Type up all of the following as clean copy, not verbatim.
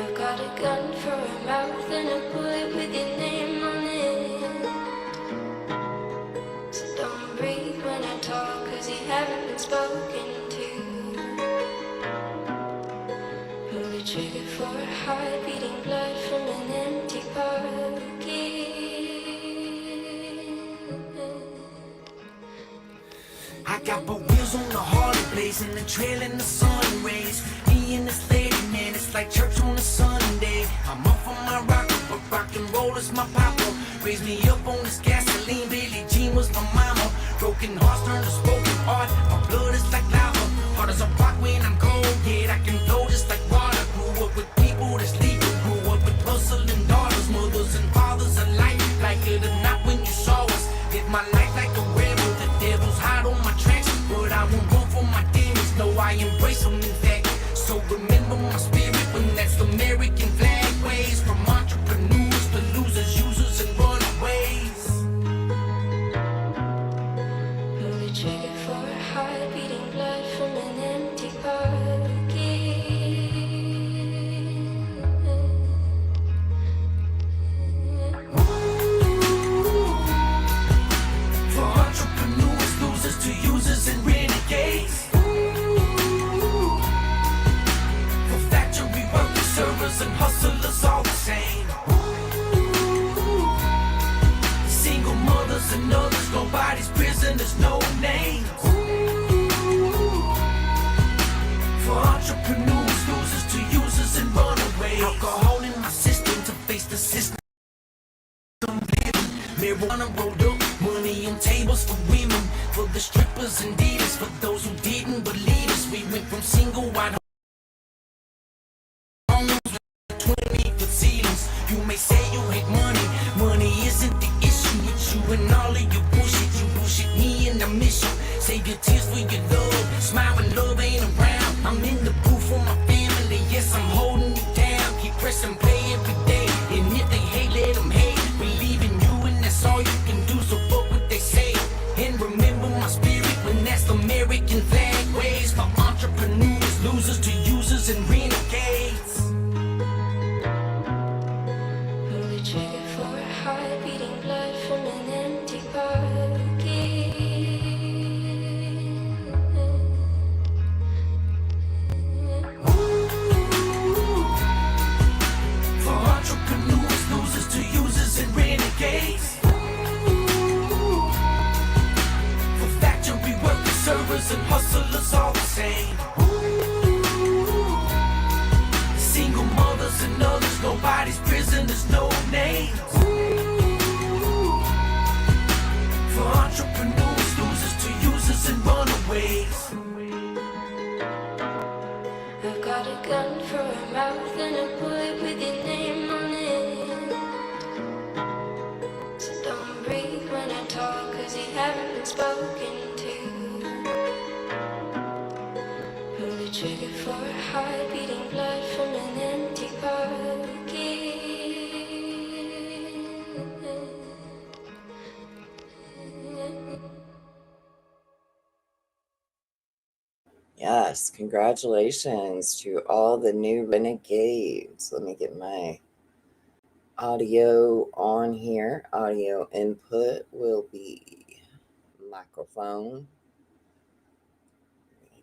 I've got a gun for a mouth and a bullet with your name on it. So don't breathe when I talk, cause you haven't been spoken to. Pull the trigger for a heart beating blood from an empty pocket. I got both wheels on the Harley blazing, the trail in the sun rays. Me and this lady, man, it's like church on a Sunday. I'm off on my rocker, but rock and roll is my papa. Raised me up on this gasoline, Billie Jean was my mama. Broken hearts turn to spoken art, my blood is like lava. Hard as a rock when I'm cold, yet I can flow just like water. Grew up with people that's legal, grew up with hustling daughters, mothers and fathers alike. Like it or not when you saw us, live my life like a rebel. The devil's hot on my tracks, but I won't run for my demons. No, I embrace them in fact. So remember my spirit when that's American flag waves. From entrepreneurs to losers, users and runaways. Pull the trigger for a heart beating blood from an empty pocket. For entrepreneurs, losers to users and renegades. For factory workers, servers and hustlers, all the same. Single mothers and others, nobody's prisoners, no names. For entrepreneurs, losers to users and runaways. Alcohol in my system to face the system. Marijuana rolled up, money on tables for women, for the strippers and dealers, for those who didn't believe us. We went from single white homes with 20-foot ceilings. You may say you hate money, money isn't the issue with you and all of your bullshit. You bullshit me and I miss you. Save your tears for your love, smile when love ain't around. I'm in the booth for my family, yes I'm holding you down. Keep pressing play every day, and if they hate, let them hate. Believe in you and that's all you can do, so fuck what they say. And remember my spirit when that's the American flag waves. For entrepreneurs, losers to users and renegades. Pull the trigger for a heart beating blood from an empty pocket. For entrepreneurs, losers to users and renegades. For factory workers, servers and hustlers, all the same. Single mothers and others, nobody's prisoners, no names. For entrepreneurs, losers to users and runaways. I've got a gun for a mouth and a bullet with your name on it. So don't breathe when I talk, cause you haven't been spoken to. Pull the trigger for a heart beating blood from an empty pocket. Yeah, Yes, congratulations to all the new renegades. Let me get my audio on here. Audio input will be microphone.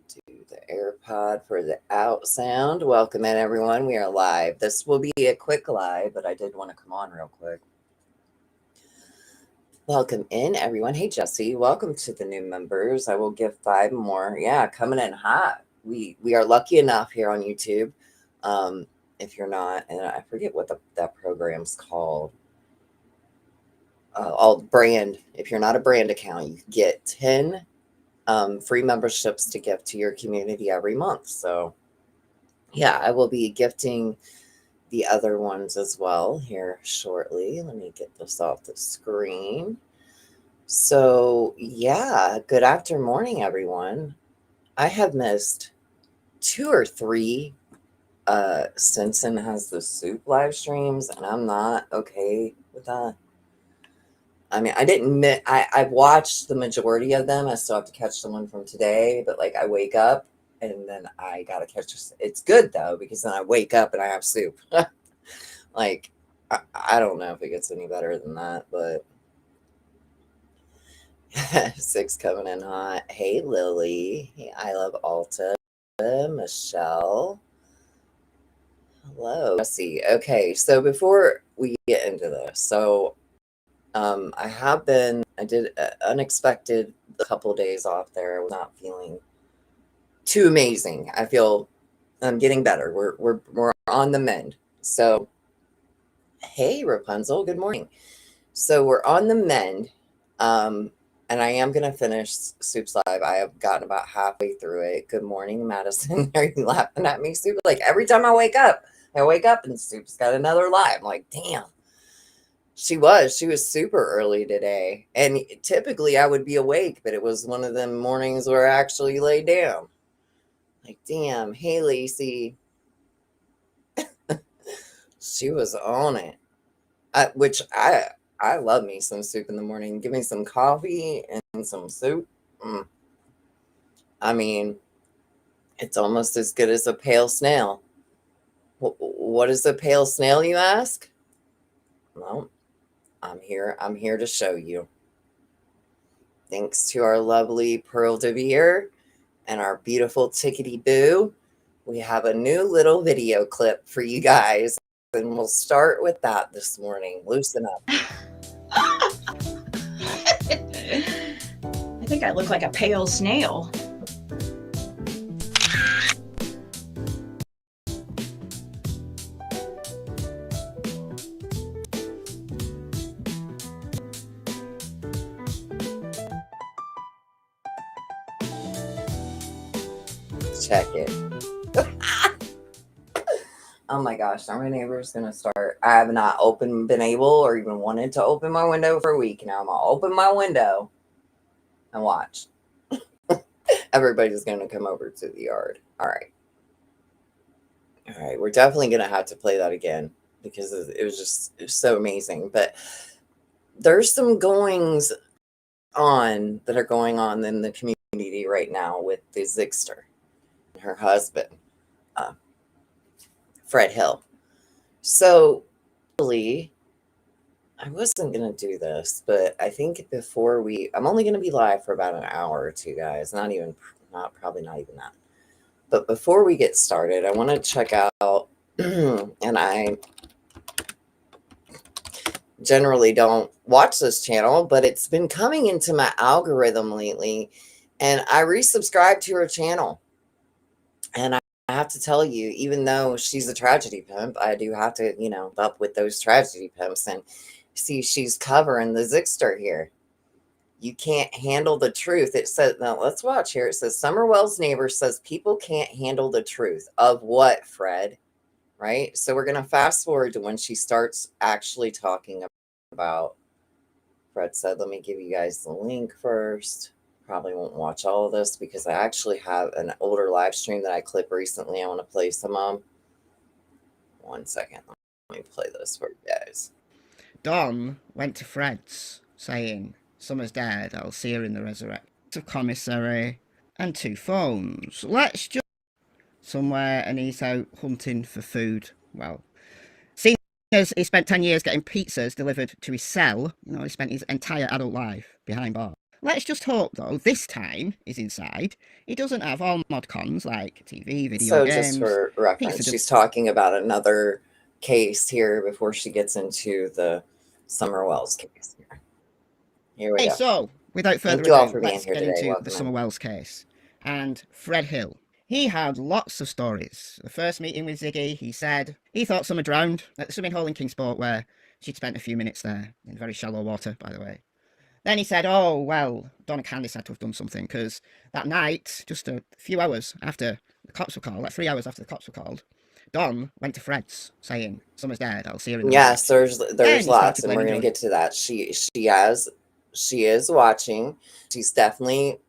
Do the AirPod for the out sound. Welcome in, everyone. We are live. This will be a quick live, but I did want to come on real quick. Welcome in, everyone. Hey, Jesse. Welcome to the new members. I will give 5 more. Yeah, coming in hot. We are lucky enough here on YouTube. If you're not, and I forget what that program's called. All brand. If you're not a brand account, you get 10 free memberships to give to your community every month. So, yeah, I will be gifting the other ones as well here shortly. Let me get this off the screen. So, yeah, good after morning, everyone. I have missed 2 or 3 Stinson has the soup live streams, and I'm not okay with that. I mean, I've watched the majority of them. I still have to catch the one from today, but like I wake up and then I gotta catch it's good though, because then I wake up and I have soup. Like I don't know if it gets any better than that, but 6 coming in hot. Hey Lily. Hey, I love Alta. Michelle. Hello. Jesse. Okay, so before we get into this, so I did unexpected a couple of days off there. I was not feeling too amazing. I feel I'm getting better. We're on the mend. So, hey Rapunzel, good morning. So we're on the mend. And I am gonna finish Soup's Live. I have gotten about halfway through it. Good morning, Madison. Are you laughing at me, Soup? Like every time I wake up and Soup's got another live. I'm like, damn. She was super early today. And typically I would be awake, but it was one of them mornings where I actually laid down. Like, damn, hey Lacey. She was on it. Which I love me some soup in the morning. Give me some coffee and some soup. I mean, it's almost as good as a pale snail. What is a pale snail, you ask? Well, I'm here to show you. Thanks to our lovely Pearl DeVere and our beautiful Tickety Boo, we have a new little video clip for you guys. And we'll start with that this morning. Loosen up. I think I look like a pale snail. Check it. Oh my gosh, now my neighbor's gonna start. I have not been able or even wanted to open my window for a week. Now I'm gonna open my window and watch. Everybody's gonna come over to the yard. All right, we're definitely gonna have to play that again because it was so amazing. But there's some goings on that are going on in the community right now with the Zigster and her husband, Fred Hill. So, really, I wasn't going to do this, but I think I'm only going to be live for about an hour or two, guys. Probably not even that. But before we get started, I want to check out, and I generally don't watch this channel, but it's been coming into my algorithm lately, and I resubscribed to her channel. And I have to tell you, even though she's a tragedy pimp, I do have to, up with those tragedy pimps. And see, she's covering the Zigster here. You can't handle the truth. It says, now let's watch here. It says, Summerwell's neighbor says people can't handle the truth. Of what, Fred? Right? So we're going to fast forward to when she starts actually talking about, Fred said, let me give you guys the link first. Probably won't watch all of this because I actually have an older live stream that I clipped recently. I want to play some of. 1 second. Let me play this for you guys. Don went to Fred's saying, Summer's dead, I'll see her in the resurrection. To commissary, and 2 phones. Let's just somewhere, and he's out hunting for food. Well, seeing as he spent 10 years getting pizzas delivered to his cell, he spent his entire adult life behind bars. Let's just hope, though, this time he's inside. He doesn't have all mod cons like TV, video So games. just for reference, she's talking about another case here before she gets into the Summer Wells case. Here we go. So, without further Thank you all ado, for being let's here get today. into Welcome the in. Summer Wells case. And Fred Hill. He had lots of stories. The first meeting with Ziggy, he said he thought Summer drowned at the swimming hole in Kingsport, where she'd spent a few minutes there, in very shallow water, by the way. Then he said, oh, well, Donna Candice had to have done something, because that night, just a few hours after the cops were called, like 3 hours after the cops were called, Don went to Fred's, saying, Summer's dead, I'll see her in the Yes, morning. there's lots, and we're going to get to that. She is watching. She's definitely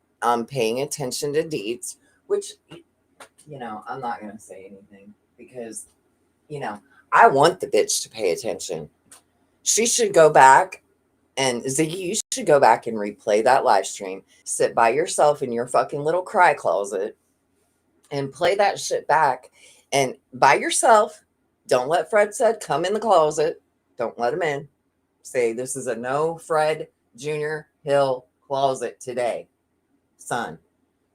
paying attention to deeds, which, I'm not going to say anything because, I want the bitch to pay attention. She should go back, and Ziggy, you should go back and replay that live stream. Sit by yourself in your fucking little cry closet and play that shit back. And by yourself, don't let Fred said come in the closet. Don't let him in. Say, this is a no Fred Jr. Hill closet today, son.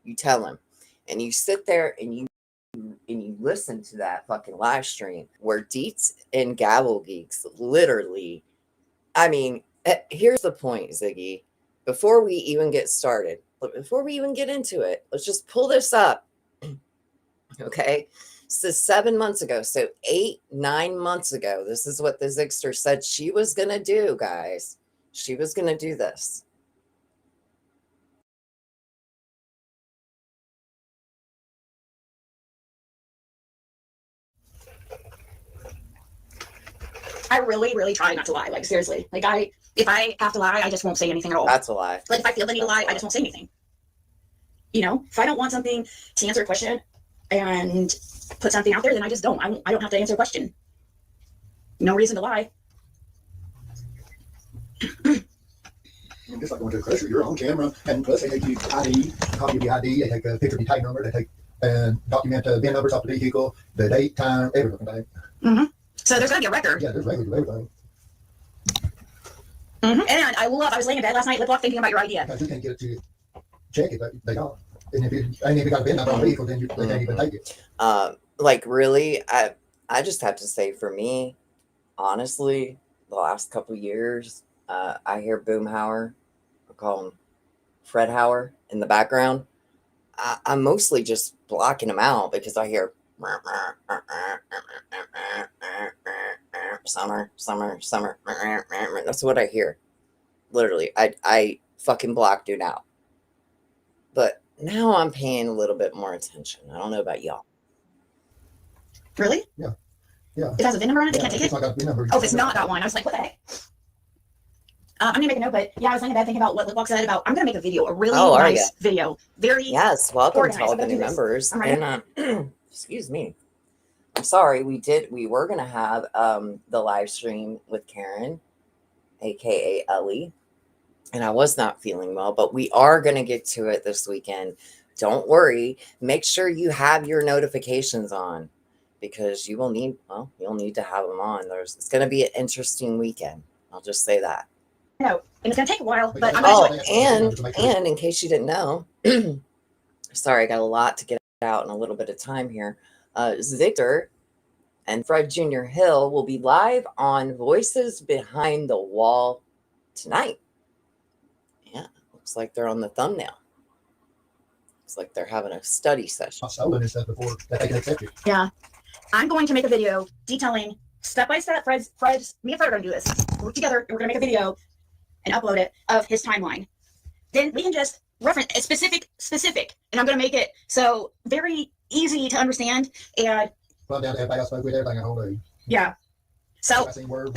You tell him. And you sit there and you listen to that fucking live stream where Deets and Gavel Geeks literally, here's the point, Ziggy. Before we even get started, before we even get into it, let's just pull this up. Okay. So 7 months ago, so 8-9 months ago, this is what the Zigster said she was going to do, guys. She was going to do this. I really, really try not to lie. Like, seriously. Like, if I have to lie, I just won't say anything at all. That's a lie. Like, if I feel the need to lie, I just won't say anything. If I don't want something to answer a question and put something out there, then I just don't. I don't have to answer a question. No reason to lie. Just like going to the grocery, you're on camera, and plus they take you ID, copy of the ID, they take a picture of your tag number, they take and document the VIN numbers off the vehicle, the date, time, everything. Mm-hmm. So there's going to be a record. Yeah, there's records of everything. Mm-hmm. And I was laying in bed last night, lip lock, thinking about your idea. Because you can't get it to check it, but they don't. And if you got a VIN number on the vehicle, then they can't even take it. Really, I just have to say, for me, honestly, the last couple of years, I hear Boomhauer, I call him Fred Hauer, in the background. I'm mostly just blocking him out because I hear summer. That's what I hear. Literally, I fucking blocked dude out. But now I'm paying a little bit more attention. I don't know about y'all. Really? Yeah. It has a VIN number on it? They can't take it? It's not got a VIN number. Oh, if it's not that one, I was like, what the heck? I'm gonna make a note, but yeah, I was laying in bed thinking about what Liplock said about. I'm gonna make a video, a really nice video. Very welcome organized. to all the new members. And excuse me. I'm sorry, we were gonna have the live stream with Karen, aka Ellie, and I was not feeling well, but we are gonna get to it this weekend. Don't worry. Make sure you have your notifications on, because you'll need to have them on. It's gonna be an interesting weekend. I'll just say that. No, and it's gonna take a while, but I'm and in case you didn't know, sorry, I got a lot to get out in a little bit of time here. Zigter and Fred Jr. Hill will be live on Voices Behind the Wall tonight. Yeah, looks like they're on the thumbnail. Looks like they're having a study session. Before they can accept it. Yeah, I'm going to make a video detailing step by step. Me and Fred are gonna do this. Work together, and we're gonna make a video and upload it of his timeline. Then we can just reference a specific, and I'm going to make it so very easy to understand. And Well, down to everybody else spoke with everything a whole day. Yeah. So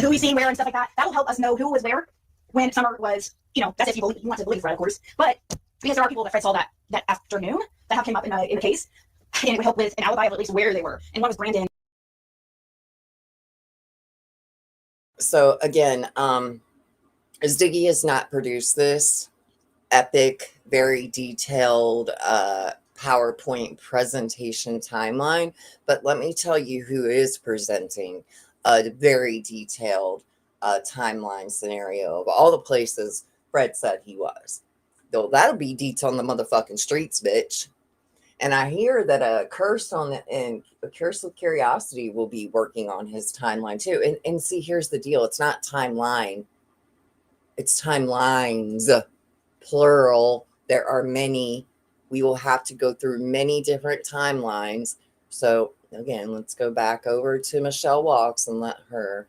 who we seen where and stuff like that. That will help us know who was where when Summer was. That's if you want to believe Fred, of course. But because there are people that Fred saw that afternoon that have came up in the case, and it would help with an alibi of at least where they were and what was Brandon. So again, Ziggy has not produced this. epic, very detailed PowerPoint presentation timeline. But let me tell you who is presenting a very detailed timeline scenario of all the places Fred said he was. Though that'll be detail on the motherfucking streets, bitch. And I hear that a curse on the and a curse with curiosity will be working on his timeline too. And see, here's the deal: it's not timeline, it's timelines, plural. There are many. We will have to go through many different timelines. So again, let's go back over to Michelle Walks and let her.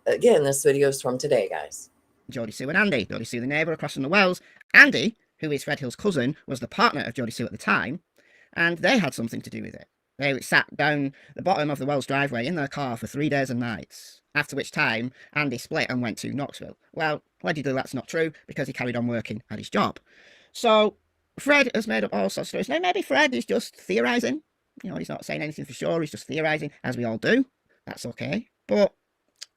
Again, this video is from today, guys. Geordie Sue and Andy. Geordie Sue, the neighbour across from the Wells. Andy, who is Fred Hill's cousin, was the partner of Geordie Sue at the time, and they had something to do with it. They sat down the bottom of the Wells driveway in their car for 3 days and nights, after which time Andy split and went to Knoxville. Well, allegedly that's not true, because he carried on working at his job. So Fred has made up all sorts of stories. Now, maybe Fred is just theorising. You know, he's not saying anything for sure, he's just theorising, as we all do. That's okay. But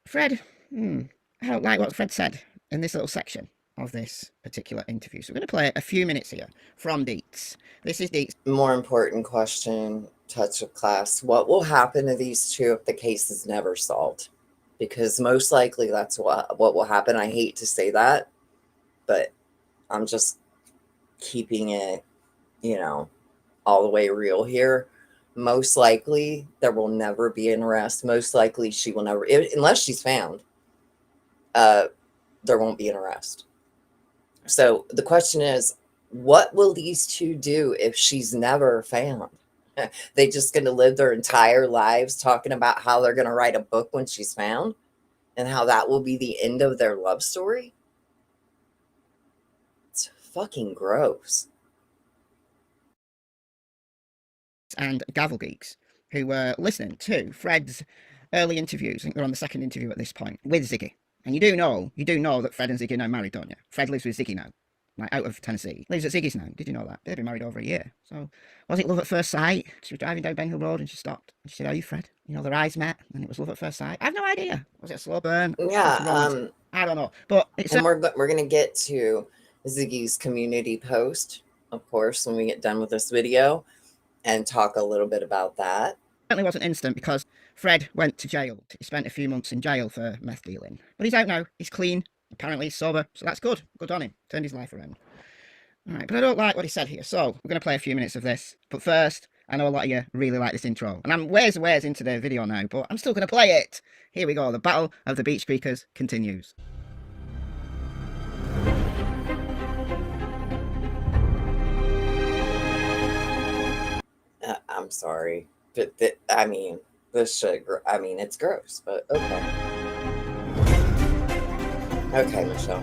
Fred, I don't like what Fred said in this little section of this particular interview. So we're going to play a few minutes here from Deets. This is Deets. More important question, touch of class. What will happen to these two if the case is never solved? Because most likely that's what will happen. I hate to say that, but I'm just keeping it, you know, all the way real here. Most likely there will never be an arrest. Most likely she will never, unless she's found, there won't be an arrest. So the question is, what will these two do if she's never found? They just going to live their entire lives talking about how they're going to write a book when she's found and how that will be the end of their love story? It's fucking gross. And Gavel Geeks, who were listening to Fred's early interviews. I think they're on the second interview at this point, with Ziggy. And you do know that Fred and Ziggy are now married, don't you? Fred lives with Ziggy now, like out of Tennessee. Lives at Ziggy's now. Did you know that? They've been married over a year. So was it love at first sight? She was driving down Ben Hill Road and she stopped. And she said, "Are you Fred?" You know, their eyes met and it was love at first sight. I have no idea. Was it a slow burn? Yeah. I don't know. But it's and we're going to get to Ziggy's community post, of course, when we get done with this video, and talk a little bit about that. Certainly wasn't instant, because Fred went to jail. He spent a few months in jail for meth dealing. But he's out now. He's clean. Apparently he's sober. So that's good. Good on him. Turned his life around. All right, but I don't like what he said here. So we're going to play a few minutes of this. But first, I know a lot of you really like this intro. And I'm ways and ways into the video now, but I'm still going to play it. Here we go. The Battle of the Beach Creekers continues. I'm sorry. But I mean, this shit, I mean, it's gross, but okay. Okay, Michelle.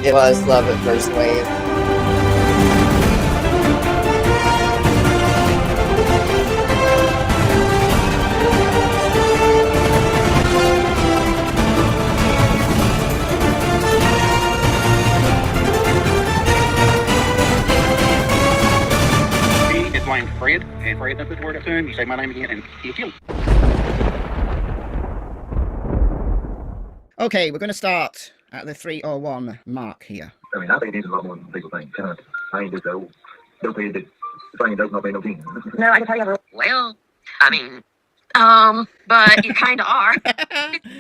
It was love at first wave. Fred, and Fred does this word up to him. You say my name again, and he'll kill. Okay, we're going to start at the 3:01 mark here. I mean, I think these are a lot more than people think. I ain't just the old dopehead that playing dope not paying no team. No, I can tell you. Well, I mean, but you kind of are.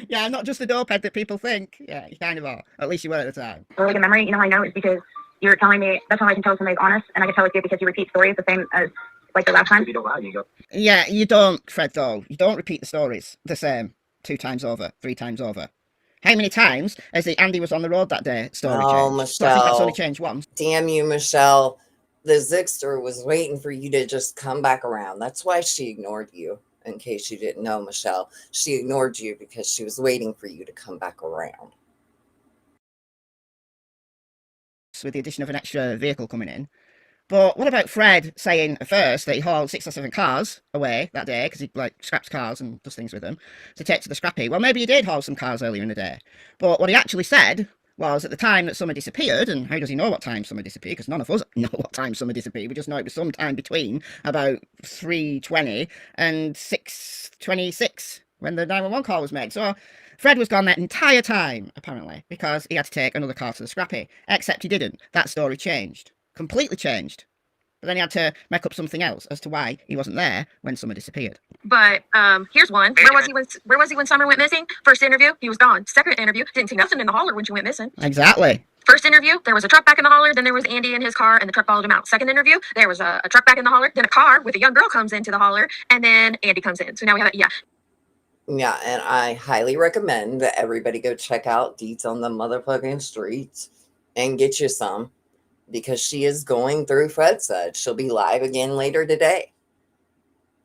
Yeah, I'm not just the dopehead that people think. Yeah, you kind of are. At least you were at the time. Really good memory. You know how I know? It's because you were telling me. That's how I can tell somebody's honest, and I can tell it's you because you repeat stories the same as like the last time. If you don't lie, you go. Yeah, you don't, Fred, though. You don't repeat the stories the same 2 times over, 3 times over. How many times has the Andy was on the road that day story changed? Michelle. So I think that's only changed once. Damn you, Michelle. The Zigster was waiting for you to just come back around. That's why she ignored you, in case you didn't know, Michelle. She ignored you because she was waiting for you to come back around. With the addition of an extra vehicle coming in. But what about Fred saying at first that he hauled 6 or 7 cars away that day because he like scraps cars and does things with them to take to the scrappy? Well, maybe he did haul some cars earlier in the day. But what he actually said was at the time that Summer disappeared, and how does he know what time Summer disappeared? Because none of us know what time Summer disappeared. We just know it was some time between about 3:20 and 6:26 when the 911 call was made. So Fred was gone that entire time, apparently, because he had to take another car to the scrappy. Except he didn't. That story changed. Completely changed. But then he had to make up something else as to why he wasn't there when Summer disappeared. But here's one. Where was he when Summer went missing? First interview, he was gone. Second interview, didn't see nothing in the holler when she went missing. Exactly. First interview, there was a truck back in the holler, then there was Andy in his car, and the truck followed him out. Second interview, there was a truck back in the holler, then a car with a young girl comes into the holler, and then Andy comes in. So now we have it, yeah. Yeah, and I highly recommend that everybody go check out Deets on the motherfucking streets and get you some, because she is going through Fred said. She'll be live again later today.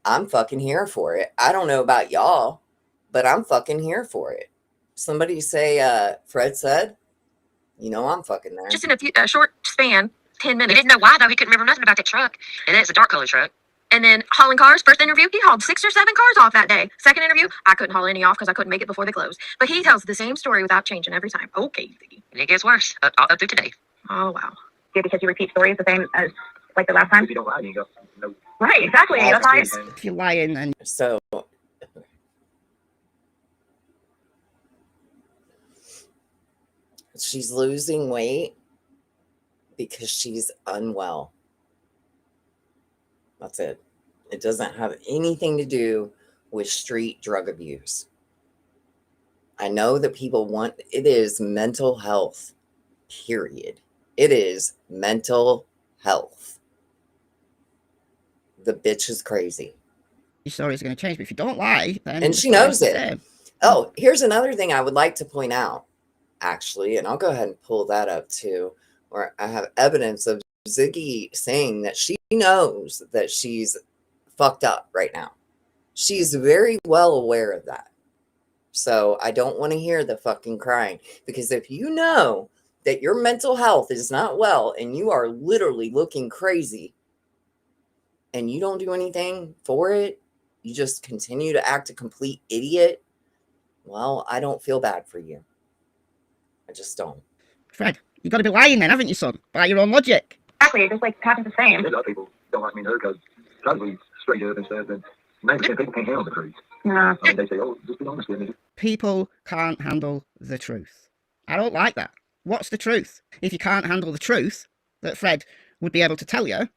I'm fucking here for it. I don't know about y'all, but I'm fucking here for it. Somebody say Fred said, you know I'm fucking there. Just in a short span, 10 minutes. He didn't know why, though. He couldn't remember nothing about that truck. And it's a dark color truck. And then hauling cars. First interview, he hauled 6 or 7 cars off that day. Second interview, I couldn't haul any off because I couldn't make it before they closed. But he tells the same story without changing every time. Okay, Ziggy. And it gets worse up through today. Oh, wow. Yeah, because you repeat stories the same as like the last time. If you don't lie, you got no. Right, exactly. That's why. If you're lying, then So she's losing weight because she's unwell. That's it. It doesn't have anything to do with street drug abuse. I know that people want, it is mental health, period. It is mental health. The bitch is crazy. your story is going to change. But if you don't lie, then And she knows it. Oh, here's another thing I would like to point out, actually, and I'll go ahead and pull that up too, where I have evidence of Ziggy saying that she knows that she's fucked up right now. She's very well aware of that. So I don't want to hear the fucking crying, because if you know that your mental health is not well and you are literally looking crazy and you don't do anything for it, you just continue to act a complete idiot, well, I don't feel bad for you. I just don't. Fred, you've got to be lying then, haven't you, son? By your own logic. Exactly, it just like happens the same. A lot of people don't like me and her because we straight up and stuff, and 90% people can't handle the truth. Yeah. I mean, they say, oh, just be honest with me. People can't handle the truth. I don't like that. What's the truth? If you can't handle the truth that Fred would be able to tell you,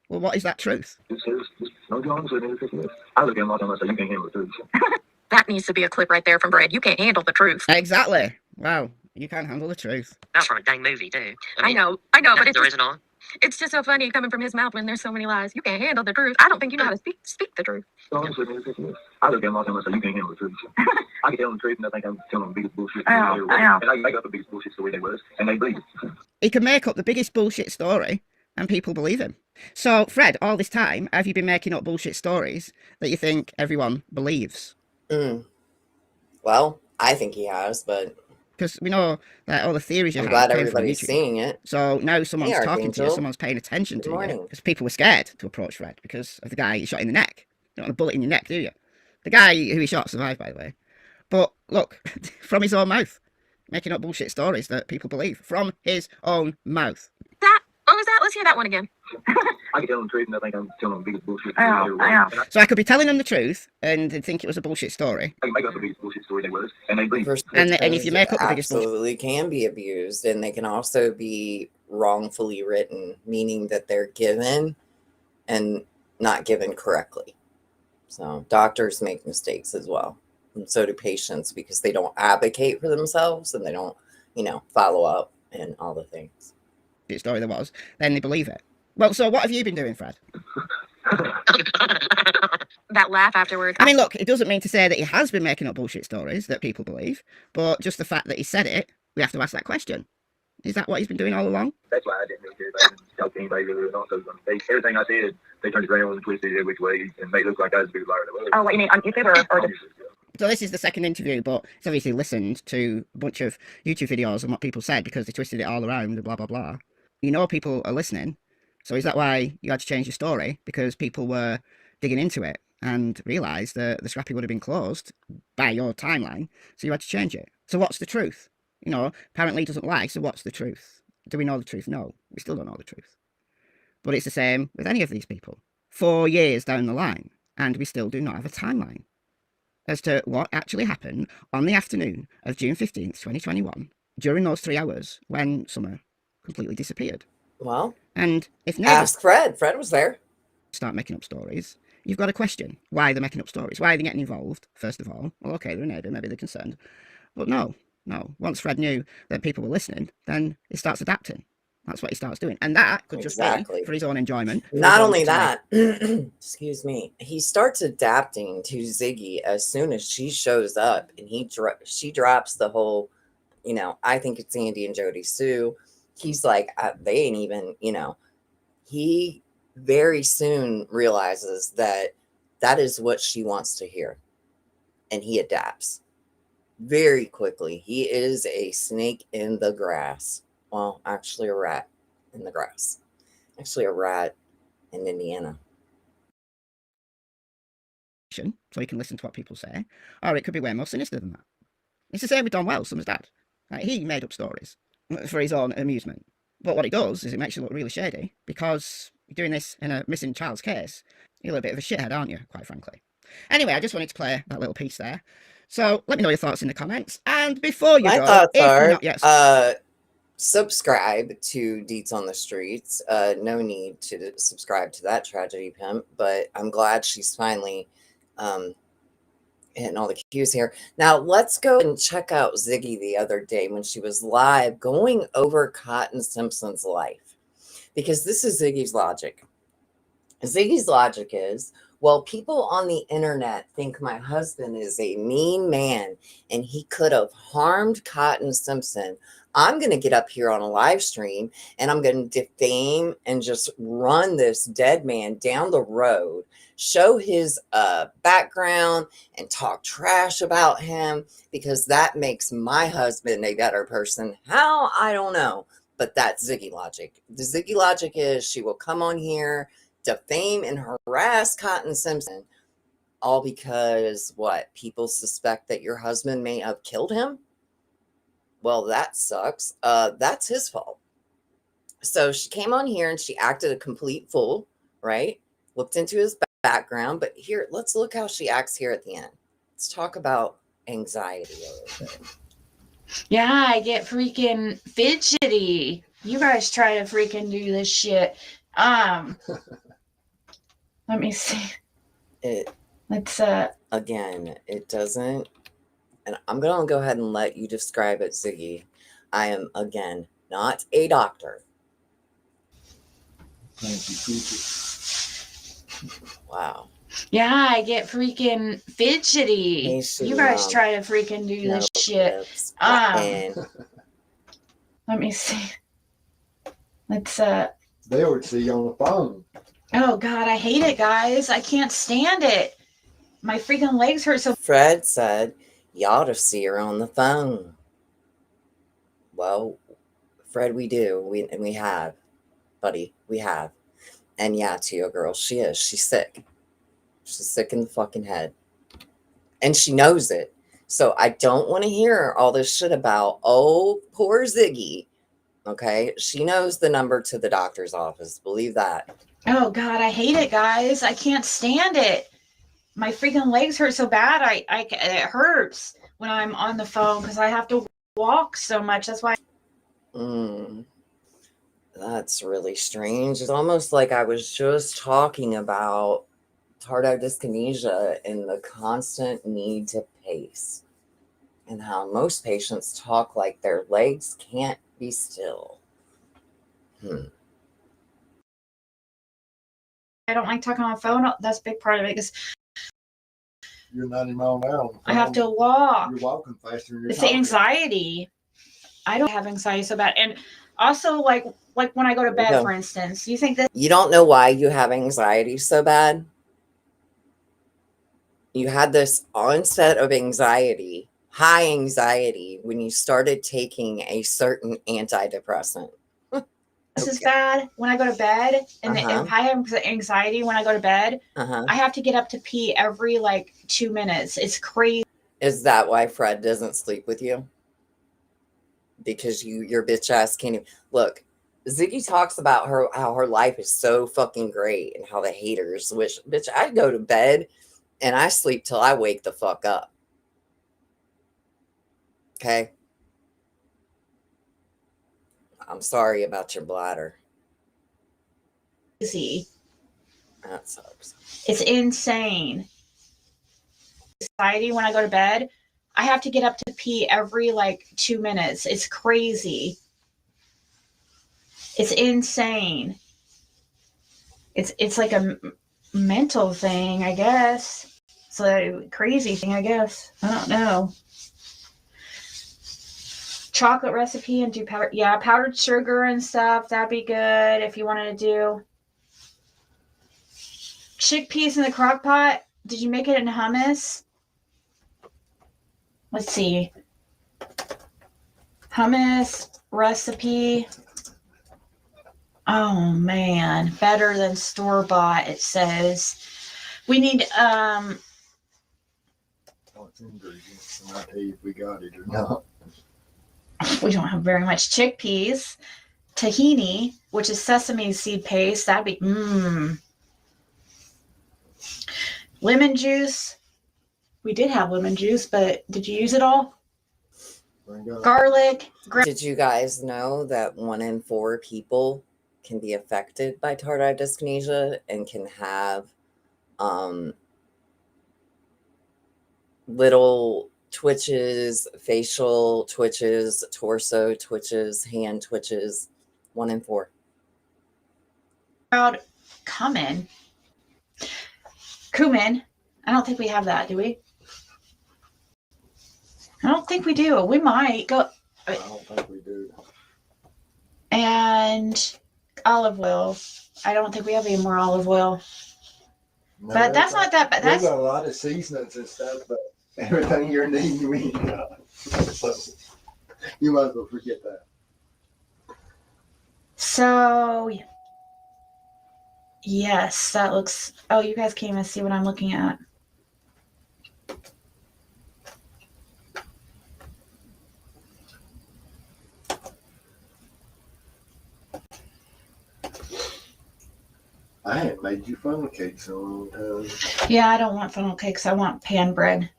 well, what is that truth? Just no, be honest with me. I look at him all the time and I say, you can't handle the truth. That needs to be a clip right there from Brad. You can't handle the truth. Exactly. Wow, you can't handle the truth. That's from a dang movie, too. I know, but Nothing's original. it's just so funny coming from his mouth when there's so many lies. You can't handle the truth. I don't think you know how to speak the truth. Be honest with me. I look at him all the time and I say, you can't handle the truth. I can tell them the truth and I think I'm telling them the biggest bullshit. I know. And I can make up the biggest bullshit story they was, and they believe it. He can make up the biggest bullshit story and people believe him. So, Fred, all this time, have you been making up bullshit stories that you think everyone believes? Well, I think he has, but Because we know that all the theories you I'm have glad came from everybody's YouTube. seeing it. So now someone's Hey, talking to you, Archangel. someone's paying attention Good to you. morning. Because people were scared to approach Fred because of the guy he shot in the neck. You don't want a bullet in your neck, do you? The guy who he shot survived, by the way. But look, from his own mouth, making up bullshit stories that people believe. From his own mouth. What was that? Let's hear that one again. I can tell them the truth and I think I'm telling them the biggest bullshit I story know. they was. And So I could be telling them the truth and they'd think it was a bullshit story. I can make up the biggest bullshit story they was, and they believe it. And if you make up the biggest bullshit, absolutely can be abused, and they can also be wrongfully written, meaning that they're given and not given correctly. So doctors make mistakes as well, and so do patients, because they don't advocate for themselves and they don't, follow up and all the things. story there was, then they believe it. Well, so what have you been doing, Fred? That laugh afterwards. I mean, look, it doesn't mean to say that he has been making up bullshit stories that people believe, but just the fact that he said it, we have to ask that question. Is that what he's been doing all along? That's why I didn't really care about it and talk to anybody really. And also, everything I said, they turned around and twisted it which way and made it look like I was a big liar. Oh, what you mean on YouTube or just? So this is the second interview, but it's obviously listened to a bunch of YouTube videos and what people said because they twisted it all around and blah, blah, blah. You know people are listening. So is that why you had to change your story? Because people were digging into it and realised that the scrappy would have been closed by your timeline, so you had to change it. So what's the truth? Apparently he doesn't lie, so what's the truth? Do we know the truth? No, we still don't know the truth. But it's the same with any of these people. 4 years down the line, and we still do not have a timeline. as to what actually happened on the afternoon of June 15th, 2021, during those 3 hours when Summer completely disappeared. Well, And if NIDA ask Fred. Fred was there. Start making up stories, you've got to question why they're making up stories. Why are they getting involved, first of all? Well, okay, they're NIDA, maybe they're concerned. But no. Once Fred knew that people were listening, then he starts adapting. That's what he starts doing. And that could just be for his own enjoyment. Not only that, excuse me, he starts adapting to Ziggy as soon as she shows up, and she drops the whole, I think it's Andy and Jody Sue. He's like, they ain't even, he very soon realizes that is what she wants to hear. And he adapts very quickly. He is a snake in the grass. Well, actually a rat in the grass. Actually a rat in Indiana. So he can listen to what people say. Or it could be way more sinister than that. It's the same with Don Wells, Summer's dad. He made up stories for his own amusement. But what it does is it makes you look really shady, because you're doing this in a missing child's case. You're a little bit of a shithead, aren't you, quite frankly? Anyway, I just wanted to play that little piece there. So let me know your thoughts in the comments. And before you go, thoughts if are, you're not yet... subscribe to Deets on the Streets. No need to subscribe to that tragedy pimp, but I'm glad she's finally hitting all the cues here. Now let's go and check out Ziggy the other day when she was live going over Cotton Simpson's life, because this is Ziggy's logic. Ziggy's logic is, well, people on the internet think my husband is a mean man and he could have harmed Cotton Simpson. I'm going to get up here on a live stream and I'm going to defame and just run this dead man down the road, show his background and talk trash about him, because that makes my husband a better person. How? I don't know. But that's Ziggy logic. The Ziggy logic is she will come on here, defame and harass Cotton Simpson, all because what? People suspect that your husband may have killed him? Well, that sucks. That's his fault. So she came on here and she acted a complete fool, right? Looked into his background. But here, let's look how she acts here at the end. Let's talk about anxiety a little bit. Yeah, I get freaking fidgety. You guys try to freaking do this shit. Let me see. Let's again, it doesn't. And I'm going to go ahead and let you describe it, Ziggy. I am, again, not a doctor. Thank you, wow. Yeah, I get freaking fidgety. You guys try to freaking do this shit. Let me see. Let's They would see you on the phone. Oh God, I hate it, guys. I can't stand it. My freaking legs hurt so. Fred said, you ought to see her on the phone. Well, Fred, we do. We have, buddy. We have. And yeah, to your girl, she is. She's sick. She's sick in the fucking head. And she knows it. So I don't want to hear all this shit about, oh, poor Ziggy. Okay? She knows the number to the doctor's office. Believe that. Oh God, I hate it, guys. I can't stand it. My freaking legs hurt so bad. It hurts when I'm on the phone because I have to walk so much. That's why. That's really strange. It's almost like I was just talking about tardive dyskinesia and the constant need to pace, and how most patients talk like their legs can't be still. I don't like talking on the phone. That's a big part of it because you're 90 miles an hour. I have to walk. You're walking faster than you're It's the anxiety. I don't have anxiety so bad. And also, like when I go to bed, for instance, you think that you don't know why you have anxiety so bad? You had this onset of anxiety, high anxiety, when you started taking a certain antidepressant. this is bad when I go to bed, and if I have anxiety when I go to bed, I have to get up to pee every 2 minutes. It's crazy. Is that why Fred doesn't sleep with you? Because your bitch ass can't even look. Ziggy talks about how her life is so fucking great and how the haters wish, bitch, I'd go to bed And I sleep till I wake the fuck up. Okay? I'm sorry about your bladder. Crazy. That sucks. It's insane. Society, when I go to bed, I have to get up to pee every like 2 minutes. It's crazy. It's insane. It's like a mental thing, I guess. It's a crazy thing, I guess. I don't know. Chocolate recipe and do powdered sugar and stuff. That'd be good if you wanted to do chickpeas in the crock pot. Did you make it in hummus? Let's see. Hummus recipe. Oh man, better than store-bought, it says. We need What's ingredients, and I'll tell you if we got it or not. we don't have very much chickpeas. Tahini, which is sesame seed paste. That'd be lemon juice. We did have lemon juice, but did you use it all? Garlic. Did you guys know that 1 in 4 people can be affected by tardive dyskinesia and can have little twitches, facial twitches, torso twitches, hand twitches? 1 in 4. Cumin. I don't think we have that, do we? I don't think we do. We might go. I don't think we do. And olive oil. I don't think we have any more olive oil. No, but that's not that bad. We've got a lot of seasonings and stuff, but everything you're needing, we ain't got. So you might as well forget that. So, yes, that looks. Oh, you guys can't even see what I'm looking at. I haven't made you funnel cakes in a long time. Yeah, I don't want funnel cakes. I want pan bread.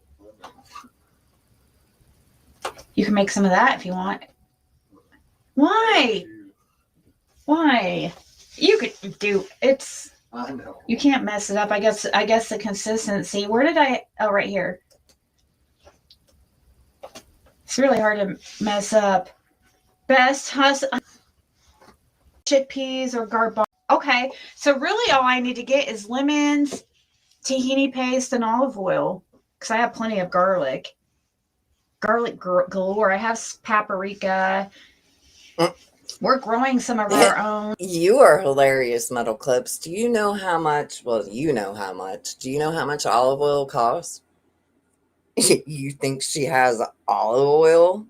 You can make some of that if you want. Why? Why? You could do it's. I know. You can't mess it up. I guess the consistency. Where did I? Oh, right here. It's really hard to mess up. Best chickpeas or garbanzo. Okay, so really all I need to get is lemons, tahini paste, and olive oil because I have plenty of garlic. Garlic galore. I have paprika. We're growing some of our own. You are hilarious, Metal Clips. Do you know how much? Well, you know how much. Do you know how much olive oil costs? You think she has olive oil?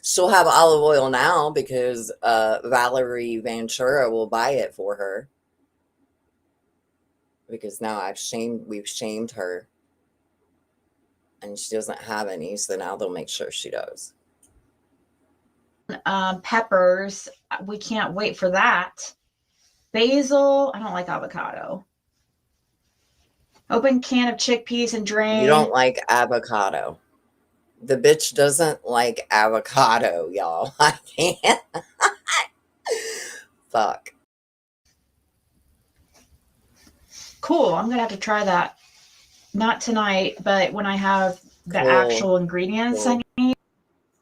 She'll have olive oil now because Valerie Ventura will buy it for her. Because now we've shamed her. And she doesn't have any, so now they'll make sure she does. Peppers. We can't wait for that. Basil. I don't like avocado. Open can of chickpeas and drain. You don't like avocado. The bitch doesn't like avocado, y'all. I can't. Fuck. Cool. I'm going to have to try that. Not tonight, but when I have the Cool. actual ingredients I need.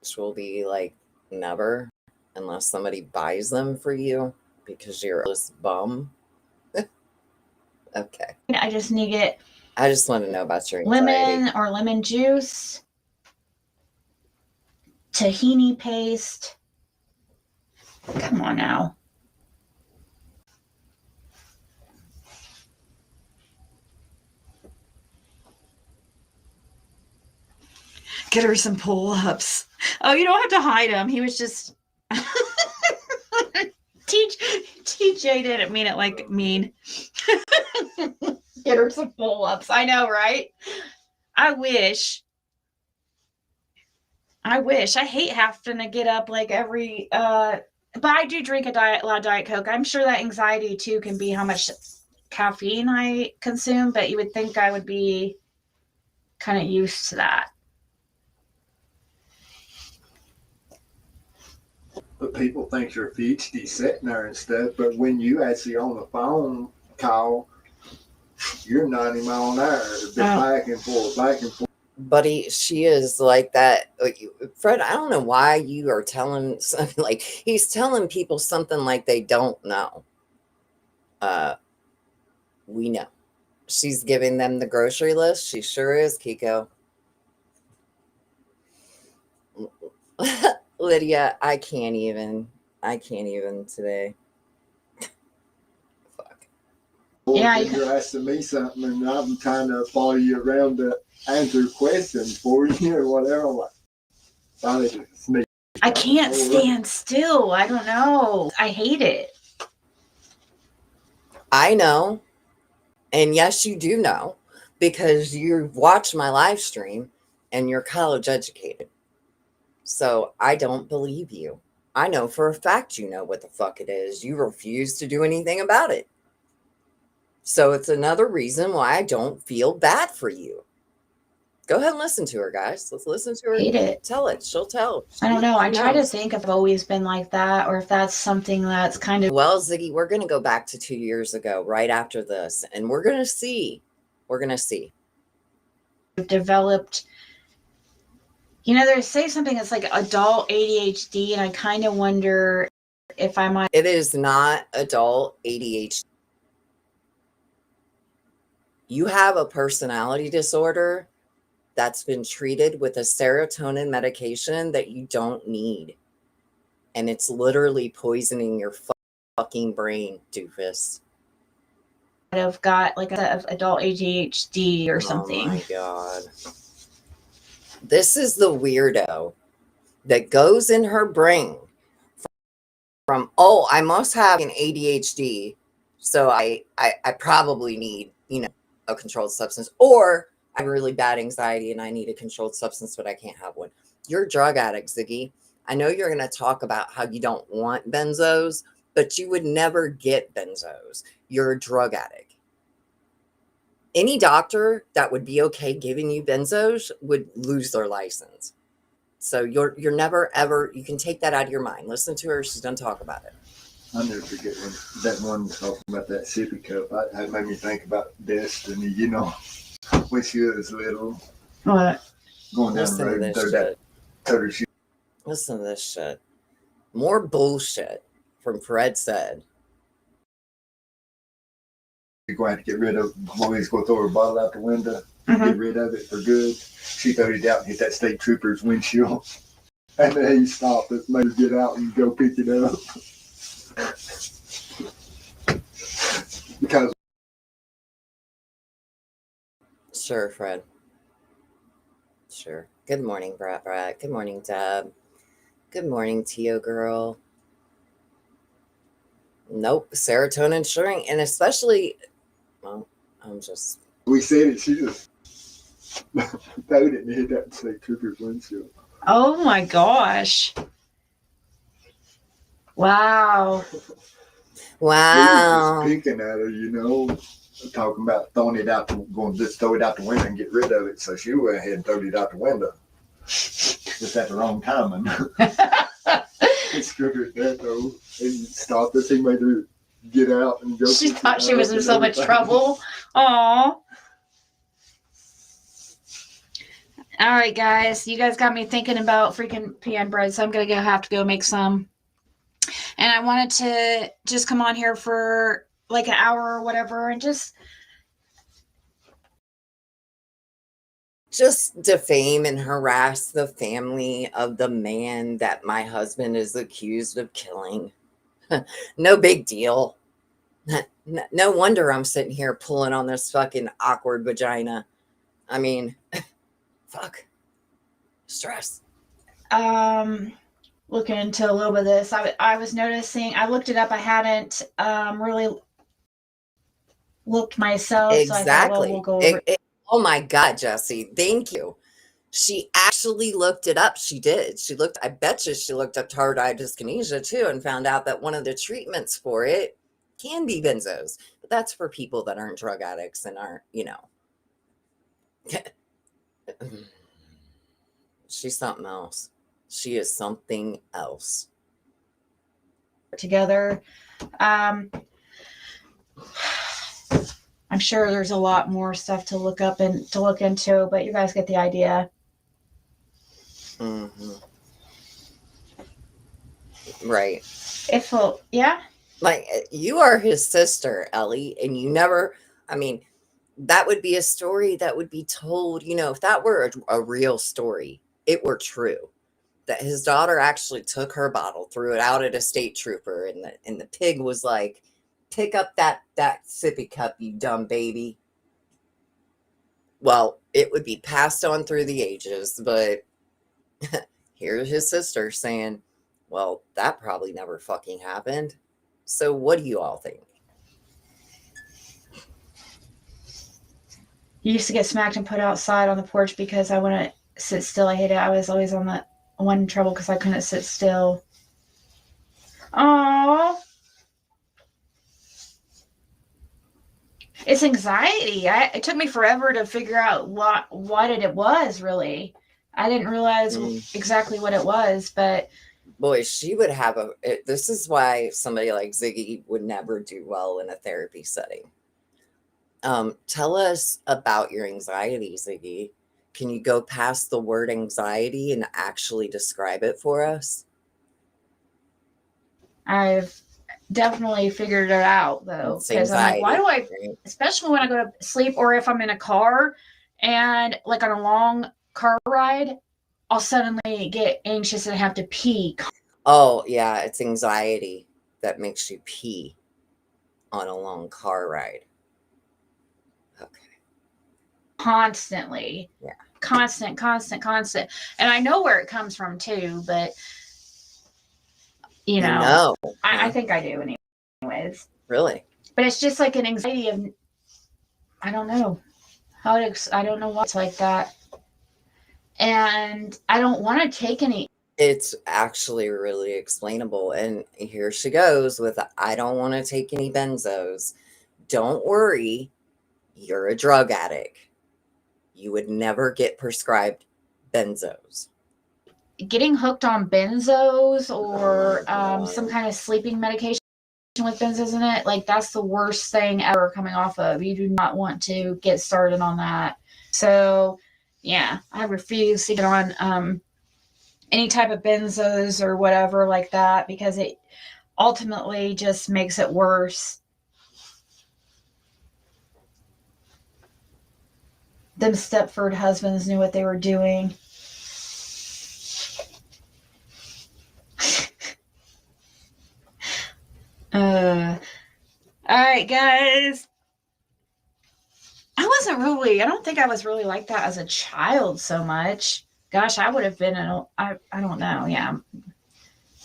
Which will be like never, unless somebody buys them for you because you're a bum. Okay. I just need it. I just want to know about your anxiety. Lemon or lemon juice. Tahini paste. Come on now. Get her some pull-ups. Oh, you don't have to hide him. He was just... TJ didn't mean it like mean. Get her some pull-ups. I know, right? I wish. I hate having to get up like but I do drink a lot of Diet Coke. I'm sure that anxiety too can be how much caffeine I consume, but you would think I would be kind of used to that. But people think you're fidgety sitting there and stuff. But when you actually on the phone call, you're 90 mile an hour, back and forth, back and forth. Buddy, she is like that. Fred, I don't know why you are telling something like he's telling people something like they don't know. We know. She's giving them the grocery list. She sure is, Kiko. Lydia, I can't even today. Fuck. Yeah, You're asking me something, and I'm trying to follow you around to answer questions for you or whatever. I can't stand still. I don't know. I hate it. I know. And yes, you do know, because you watch my live stream and you're college educated. So I don't believe you. I know for a fact you know what the fuck it is. You refuse to do anything about it. So it's another reason why I don't feel bad for you. Go ahead and listen to her, guys. Let's listen to her. Hate it. Tell it. She'll tell. I don't know. I try to think if I've always been like that, or if that's something that's kind of. Well, Ziggy, we're going to go back to 2 years ago, right after this, and we're going to see. We're going to see. Developed. You know, they say something that's like adult ADHD, and I kind of wonder if I might. It is not adult ADHD. You have a personality disorder that's been treated with a serotonin medication that you don't need. And it's literally poisoning your fucking brain, doofus. I've got like a adult ADHD or something. Oh my God. This is the weirdo that goes in her brain from, oh, I must have an ADHD, so I probably need, a controlled substance, or I have really bad anxiety and I need a controlled substance, but I can't have one. You're a drug addict, Ziggy. I know you're going to talk about how you don't want benzos, but you would never get benzos. You're a drug addict. Any doctor that would be okay giving you benzos would lose their license. So you're never, ever, you can take that out of your mind. Listen to her. She's going to talk about it. I'll never forget when that one talking about that sippy cup. It made me think about Destiny, when she was little. What? Going down the road and throw that shit. Listen to this shit. More bullshit from Fred said. You're going to get rid of, always go throw her bottle out the window, get rid of it for good. She throwed it out and hit that state trooper's windshield. And then he stopped it, made her get out and go pick it up. Because. Sure, Fred. Sure. Good morning, Brat. Good morning, Deb. Good morning, Tio girl. Nope, serotonin shrink, and especially, well, we said it, she just throwed it and hit that state trooper's windshield. Oh my gosh. Wow. Wow. He was picking at her, talking about throwing it out, going to just throw it out the window and get rid of it. So she went ahead and threw it out the window. Just at the wrong timing. He screwed her at that though. And stopped us. He made her get out and go. She thought she was in so much trouble. Aw. All right, guys. You guys got me thinking about freaking peanut bread, so I'm going to have to go make some. And I wanted to just come on here for like an hour or whatever and just defame and harass the family of the man that my husband is accused of killing. No big deal. No wonder I'm sitting here pulling on this fucking awkward vagina. I mean, fuck. Stress. Looking into a little bit of this, I was noticing, I looked it up. I hadn't really looked myself. Exactly. So I thought, well, we'll go over it. Oh my God, Jesse. Thank you. She actually looked it up. She did. I bet you she looked up tardive dyskinesia too and found out that one of the treatments for it can be benzos. But that's for people that aren't drug addicts and aren't, she's something else. She is something else. Together. I'm sure there's a lot more stuff to look up and to look into, but you guys get the idea. Mm-hmm. Right. Yeah. Like, you are his sister, Ellie, and you never, that would be a story that would be told, if that were a real story, it were true, that his daughter actually took her bottle, threw it out at a state trooper, and the pig was like, pick up that sippy cup, you dumb baby. Well, it would be passed on through the ages, but here's his sister saying, well, that probably never fucking happened. So what do you all think? You used to get smacked and put outside on the porch because I wouldn't sit still. I hated it. I was always on the one in trouble because I couldn't sit still. Oh, it's anxiety. It took me forever to figure out what it was, really. I didn't realize exactly what it was, but boy, she would have this is why somebody like Ziggy would never do well in a therapy setting. Tell us about your anxiety, Ziggy. Can you go past the word anxiety and actually describe it for us? I've definitely figured it out, though. Because I'm like, why do I, especially when I go to sleep or if I'm in a car and like on a long car ride, I'll suddenly get anxious and have to pee. Oh, yeah, it's anxiety that makes you pee on a long car ride. Okay. Constantly. Yeah. Constant. And I know where it comes from too, but I think I do anyways. Really? But it's just like an anxiety of, I don't know I don't know why it's like that. And I don't want to take any. It's actually really explainable. And here she goes with, I don't want to take any benzos. Don't worry. You're a drug addict. You would never get prescribed benzos. Getting hooked on benzos or some kind of sleeping medication with benzos in it, like that's the worst thing ever coming off of. You do not want to get started on that. So yeah, I refuse to get on any type of benzos or whatever like that because it ultimately just makes it worse. Them Stepford husbands knew what they were doing. All right, guys. I don't think I was really like that as a child so much. Gosh, I would have been, I don't know. Yeah.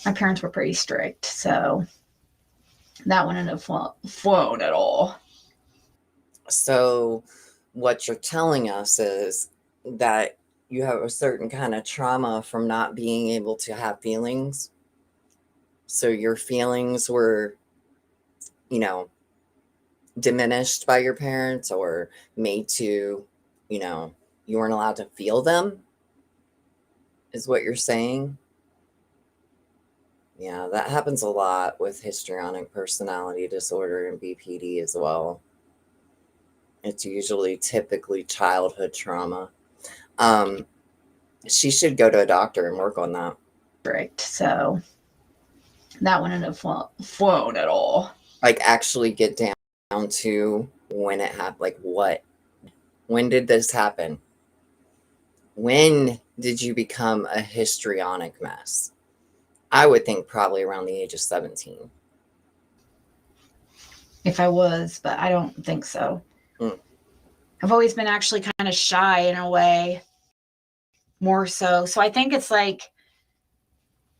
My parents were pretty strict. So that wouldn't have flown at all. So what you're telling us is that you have a certain kind of trauma from not being able to have feelings. So your feelings were, diminished by your parents or made to, you weren't allowed to feel them, is what you're saying? Yeah, that happens a lot with histrionic personality disorder and BPD as well. It's usually typically childhood trauma. She should go to a doctor and work on that. Correct. So that wouldn't have flown at all. Like actually get down to when it happened. Like when did this happen? When did you become a histrionic mess? I would think probably around the age of 17. If I was, but I don't think so. I've always been actually kind of shy in a way, more so. So I think it's like,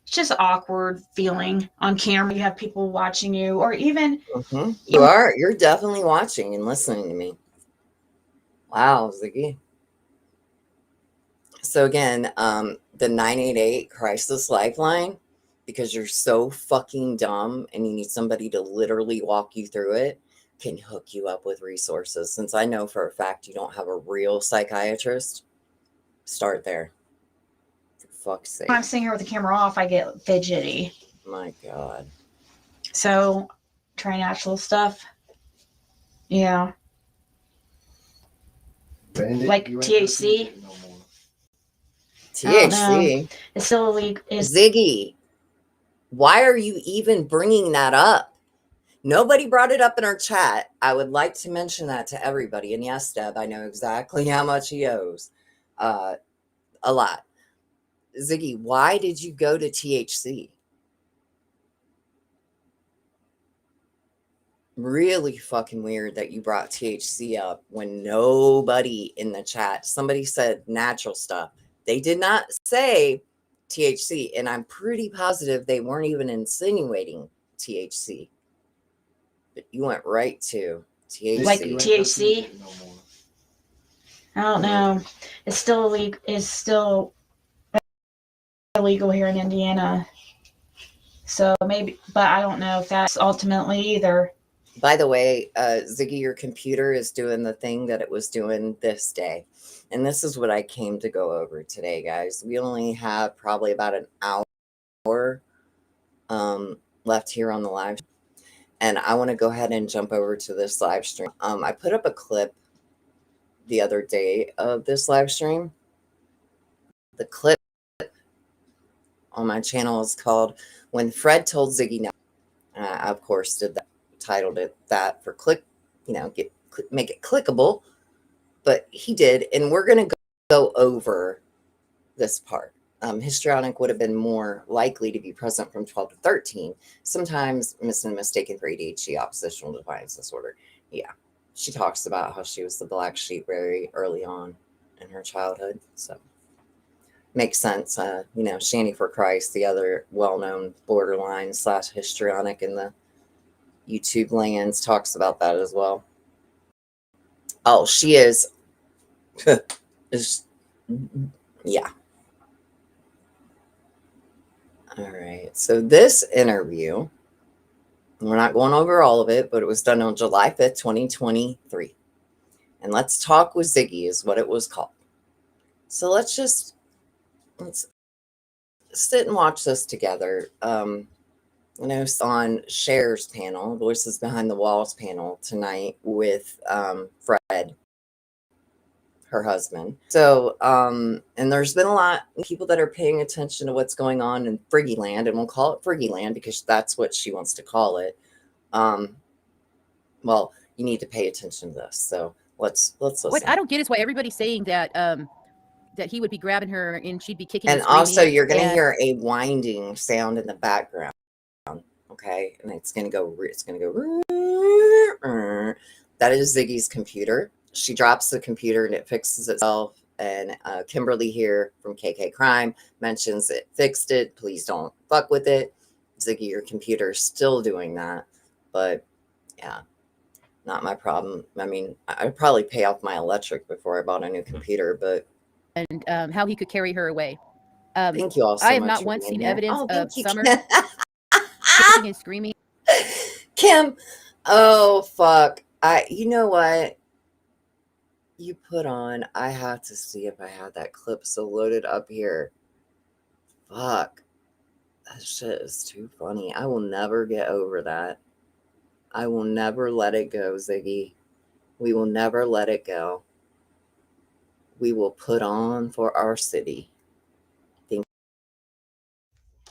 it's just awkward feeling on camera. You have people watching you or even. You're definitely watching and listening to me. Wow, Ziggy. So again, the 988 crisis lifeline, because you're so fucking dumb and you need somebody to literally walk you through it. can hook you up with resources. Since I know for a fact you don't have a real psychiatrist, start there. For fuck's sake. When I'm sitting here with the camera off, I get fidgety. My God. So, try natural stuff. Yeah. Bandit, Like you ain't THC? touching it no more. THC. It's still illegal. Ziggy, why are you even bringing that up? Nobody brought it up in our chat. I would like to mention that to everybody. And yes, Deb, I know exactly how much he owes. A lot. Ziggy, why did you go to THC? Really fucking weird that you brought THC up when nobody in the chat, somebody said natural stuff. They did not say THC, and I'm pretty positive they weren't even insinuating THC. But you went right to THC. Like You ain't THC? touching it no more. I don't know. It's still illegal. It's still illegal here in Indiana. So maybe, but I don't know if that's ultimately either. By the way, Ziggy, your computer is doing the thing that it was doing this day. And this is what I came to go over today, guys. We only have probably about an hour left here on the live. And I want to go ahead and jump over to this live stream. I put up a clip the other day of this live stream. The clip on my channel is called When Fred Told Ziggy No. I, of course, did that. Titled it that for click, make it clickable, but he did, and we're going to go over this part. Histrionic would have been more likely to be present from 12 to 13, sometimes mistaken for ADHD, oppositional defiance disorder. Yeah, she talks about how she was the black sheep very early on in her childhood, so makes sense. Shanny for Christ, the other well-known borderline / histrionic in the YouTube lands, talks about that as well. Oh, she is. Yeah. All right. So this interview, we're not going over all of it, but it was done on July 5th, 2023. And Let's Talk with Ziggy is what it was called. So let's sit and watch this together. On Cher's panel, Voices Behind the Walls panel tonight with Fred, her husband. So, and there's been a lot of people that are paying attention to what's going on in Friggy Land, and we'll call it Friggy Land because that's what she wants to call it. Well, you need to pay attention to this. So let's listen. What I don't get is why everybody's saying that that he would be grabbing her and she'd be kicking. And also, you're going to hear a winding sound in the background. Okay, and it's gonna go. That is Ziggy's computer. She drops the computer and it fixes itself. And Kimberly here from KK Crime mentions it fixed it. Please don't fuck with it. Ziggy, your computer is still doing that. But yeah, not my problem. I mean, I'd probably pay off my electric before I bought a new computer. But and how he could carry her away. Thank you all so I have much not once seen evidence of Summer and screaming. Kim, oh fuck. You know what you put on? I have to see if I have that clip so loaded up here. Fuck, that shit is too funny. I will never get over that. I will never let it go, Ziggy. We will never let it go. We will put on for our city.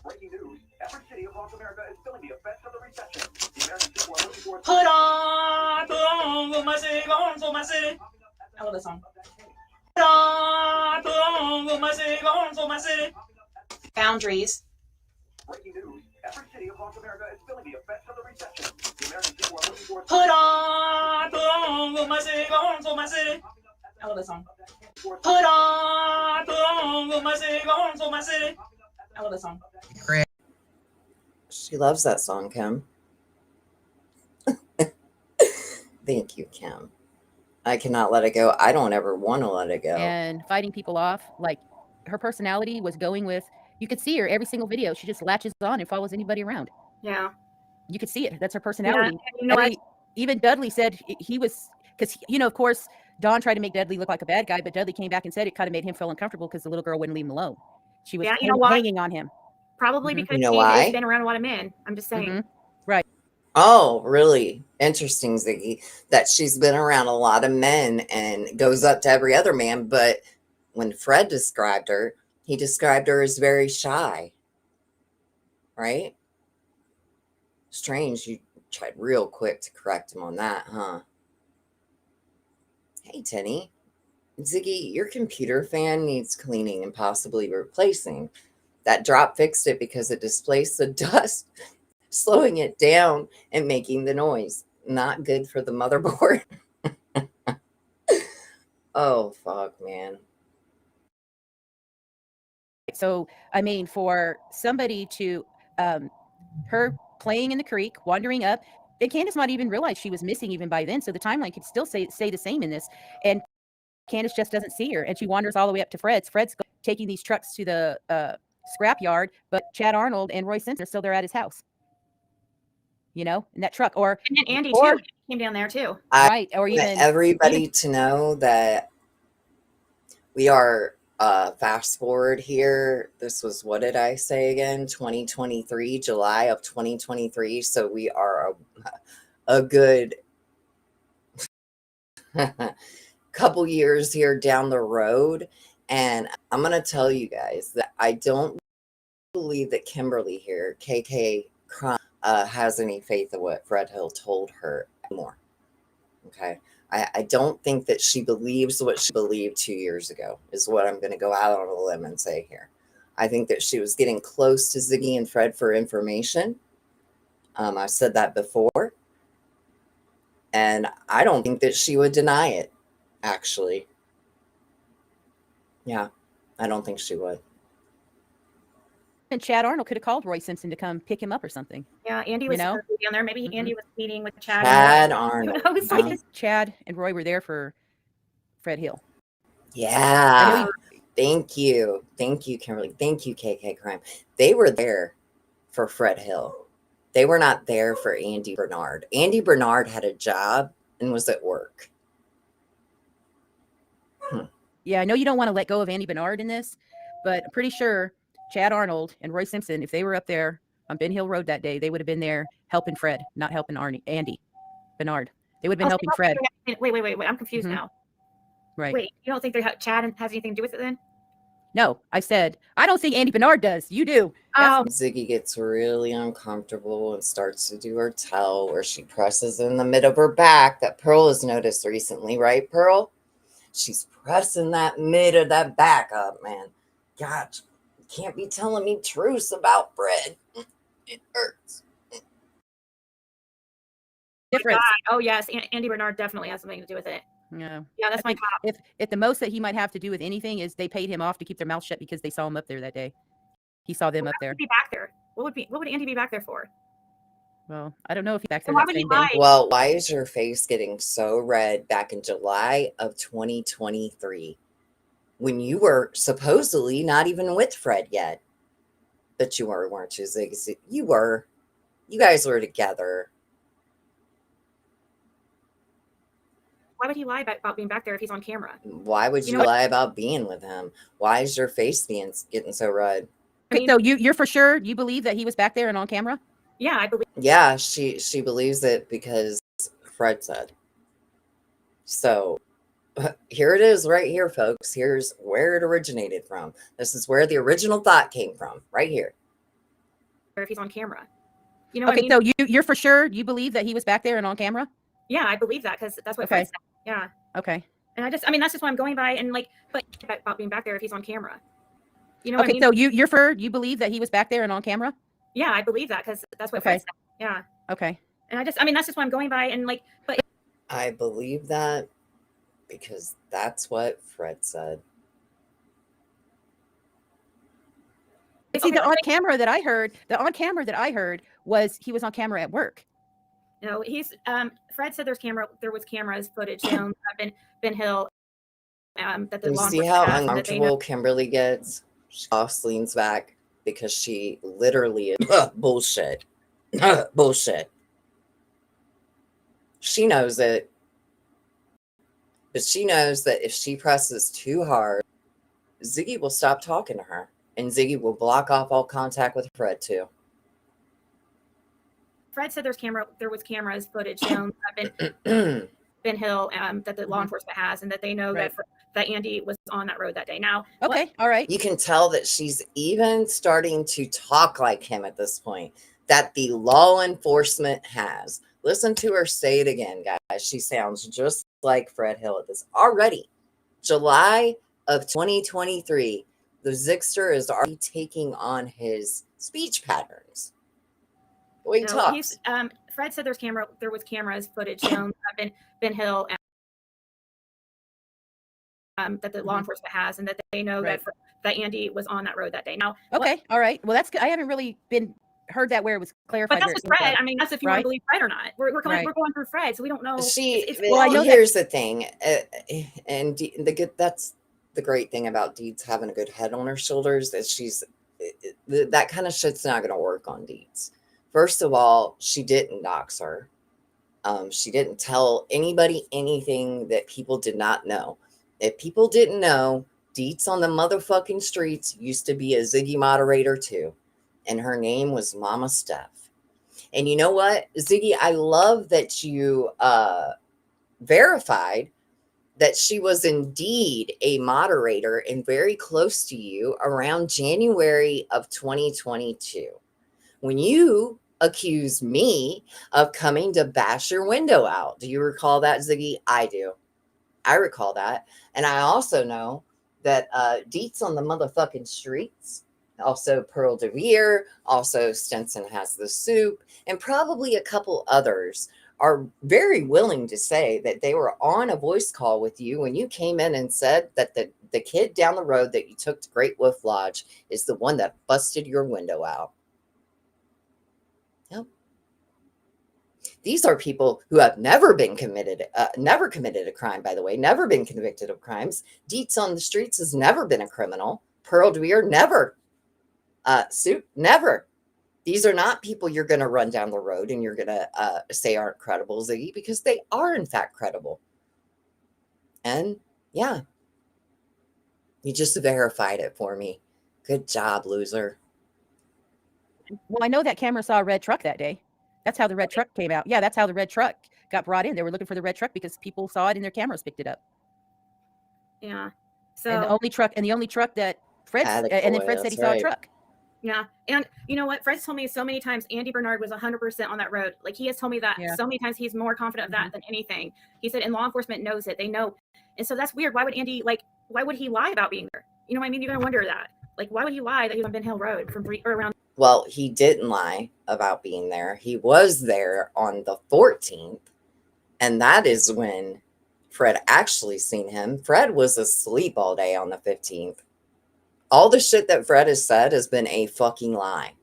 Breaking news. Every city across America is feeling the effects of the recession. The American people are looking for Put on for my city, on for my city. I love this song. Put on for my city, on for my city. Boundaries. Breaking news. Every city across America is feeling the effects of the recession. The American people are looking for Put on for my city, on for my city. I love this song. Put on for my city, on for my city. I love this song. She loves that song, Kim. Thank you, Kim. I cannot let it go. I don't ever want to let it go. And fighting people off. Like, her personality was going with, you could see her every single video. She just latches on and follows anybody around. Yeah. You could see it. That's her personality. Yeah, you know, even Dudley said he was, because, you know, of course, Dawn tried to make Dudley look like a bad guy, but Dudley came back and said it kind of made him feel uncomfortable because the little girl wouldn't leave him alone. She was Yeah, you know why? hanging on him. Probably Mhm. because You know he why? has been around a lot of men. I'm just saying. Mhm. Right. Oh, really? Interesting, Ziggy, that she's been around a lot of men and goes up to every other man. But when Fred described her, he described her as very shy, right? Strange. You tried real quick to correct him on that, huh? Hey, Tenny. Ziggy, your computer fan needs cleaning and possibly replacing. That drop fixed it because it displaced the dust, slowing it down and making the noise. Not good for the motherboard. Oh, fuck, man. So, I mean, for somebody to, her playing in the creek, wandering up, and Candace might even realize she was missing even by then. So the timeline could still stay the same in this. And Candace just doesn't see her, and she wanders all the way up to Fred's. Fred's taking these trucks to the scrapyard, but Chad Arnold and Roy Simpson are still there at his house. You know, in that truck, or And then Andy too came down there too. Right, or I want even everybody to know that we are fast forward here. This was, what did I say again? 2023, July of 2023. So we are a good couple years here down the road. And I'm going to tell you guys that I don't believe that Kimberly here, KK Crime, has any faith in what Fred Hill told her anymore. Okay. I don't think that she believes what she believed 2 years ago, is what I'm going to go out on a limb and say here. I think that she was getting close to Ziggy and Fred for information. I've said that before. And I don't think that she would deny it, actually. Yeah, I don't think she would. and Chad Arnold could have called Roy Simpson to come pick him up or something. Yeah, Andy was know? supposed to be down there. Maybe Andy was meeting with Chad. Chad and Arnold. Who knows? I think Chad and Roy were there for Fred Hill. Yeah. Thank you. Thank you, Kimberly. Thank you, KK Crime. They were there for Fred Hill. They were not there for Andy Bernard. Andy Bernard had a job and was at work. Yeah, I know you don't want to let go of Andy Bernard in this, but I'm pretty sure Chad Arnold and Roy Simpson, if they were up there on Ben Hill Road that day, they would have been there helping Fred, not helping Andy Bernard. They would have been helping Fred. Wait. I'm confused Mhm. now. Right. Wait, you don't think Chad has anything to do with it then? No, I said, I don't think Andy Bernard does. You do. Oh. Ziggy gets really uncomfortable and starts to do her tell where she presses in the mid of her back that Pearl has noticed recently, right, Pearl? She's pressing that mid of that back up, man. God, you can't be telling me truths about Fred. It hurts. Difference. Oh yes, Andy Bernard definitely has something to do with it. Yeah. Yeah, that's my top. If the most that he might have to do with anything is they paid him off to keep their mouth shut because they saw him up there that day. He saw them up there. Be back there. What would Andy be back there for? Well, I don't know if he's back there Why that would he same day. lie? Well, why is your face getting so red back in July of 2023 when you were supposedly not even with Fred yet? But you were, weren't you, Ziggy? You were. You guys were together. Why would he lie about being back there if he's on camera? Why would you lie about being with him? Why is your face getting so red? Okay, so you're for sure you believe that he was back there and on camera? Yeah, I believe. Yeah, she believes it because Fred said. So here it is right here, folks. Here's where it originated from. This is where the original thought came from, right here. If he's on camera. You know what Okay, I mean? so you're for sure you believe that he was back there and on camera? Yeah, I believe that because that's what Fred said. Yeah. Okay. And that's just what I'm going by, and but about being back there if he's on camera. You know what I mean? So you're for you believe that he was back there and on camera? Yeah, I believe that because that's what Fred said. Yeah. Okay. And that's just what I'm going by, and but I believe that because that's what Fred said. See, the on camera that I heard was he was on camera at work. No, he's Fred said there was cameras footage down at Ben Hill. That the You see how uncomfortable Kimberly gets? She leans back because she literally is bullshit. Bullshit. She knows it. But she knows that if she presses too hard, Ziggy will stop talking to her. And Ziggy will block off all contact with Fred too. Fred said there was cameras footage shown Ben Hill that the law enforcement has, and that they know Right. that Andy was on that road that day. Now, Okay, all right. You can tell that she's even starting to talk like him at this point, that the law enforcement has. Listen to her say it again, guys. She sounds just like Fred Hill at this already. July of 2023, the Zigster is already taking on his speech patterns. The way he talks. Fred said there was cameras footage shown Ben Hill that the law enforcement has, and that they know Right. that Andy was on that road that day. Now, Okay, all right. Well, that's good. I haven't really heard that where it was clarified. but that's where with it Fred. was. I mean, that's if you want Right. to believe Fred or not. We're going through Fred, so we don't know. Well, I know that- here's the thing, and that's the great thing about Deeds having a good head on her shoulders, is that kind of shit's not going to work on Deeds. First of all, she didn't dox her. She didn't tell anybody anything that people did not know. If people didn't know, Deets on the motherfucking streets used to be a Ziggy moderator too, and her name was Mama Steph. And you know what, Ziggy, I love that you verified that she was indeed a moderator and very close to you around January of 2022, when you accused me of coming to bash your window out. Do you recall that, Ziggy? I do. I recall that. And I also know that Deets on the motherfucking streets, also Pearl DeVere, also Stinson Has the Soup, and probably a couple others are very willing to say that they were on a voice call with you when you came in and said that the kid down the road that you took to Great Wolf Lodge is the one that busted your window out. Yep. These are people who have never committed a crime, by the way, never been convicted of crimes. Deets on the streets has never been a criminal. Pearl DeVere, never. Soup, never. These are not people you're going to run down the road and you're going to say aren't credible, Ziggy, because they are, in fact, credible. And, yeah, you just verified it for me. Good job, loser. Well, I know that camera saw a red truck that day. That's how the red truck came out. Yeah, that's how the red truck got brought in. They were looking for the red truck because people saw it and their cameras picked it up. Yeah. And the only truck that Fred and then Fred said he saw a truck. Yeah. And you know what? Fred's told me so many times Andy Bernard was 100% on that road. Like, he has told me that so many times. He's more confident of that than anything. He said, and law enforcement knows it. They know. And so that's weird. Why would Andy, why would he lie about being there? You know what I mean? You're going to wonder that. Like, why would he lie that he was on Ben Hill Road from around? Well, he didn't lie about being there. He was there on the 14th. And that is when Fred actually seen him. Fred was asleep all day on the 15th. All the shit that Fred has said has been a fucking lie.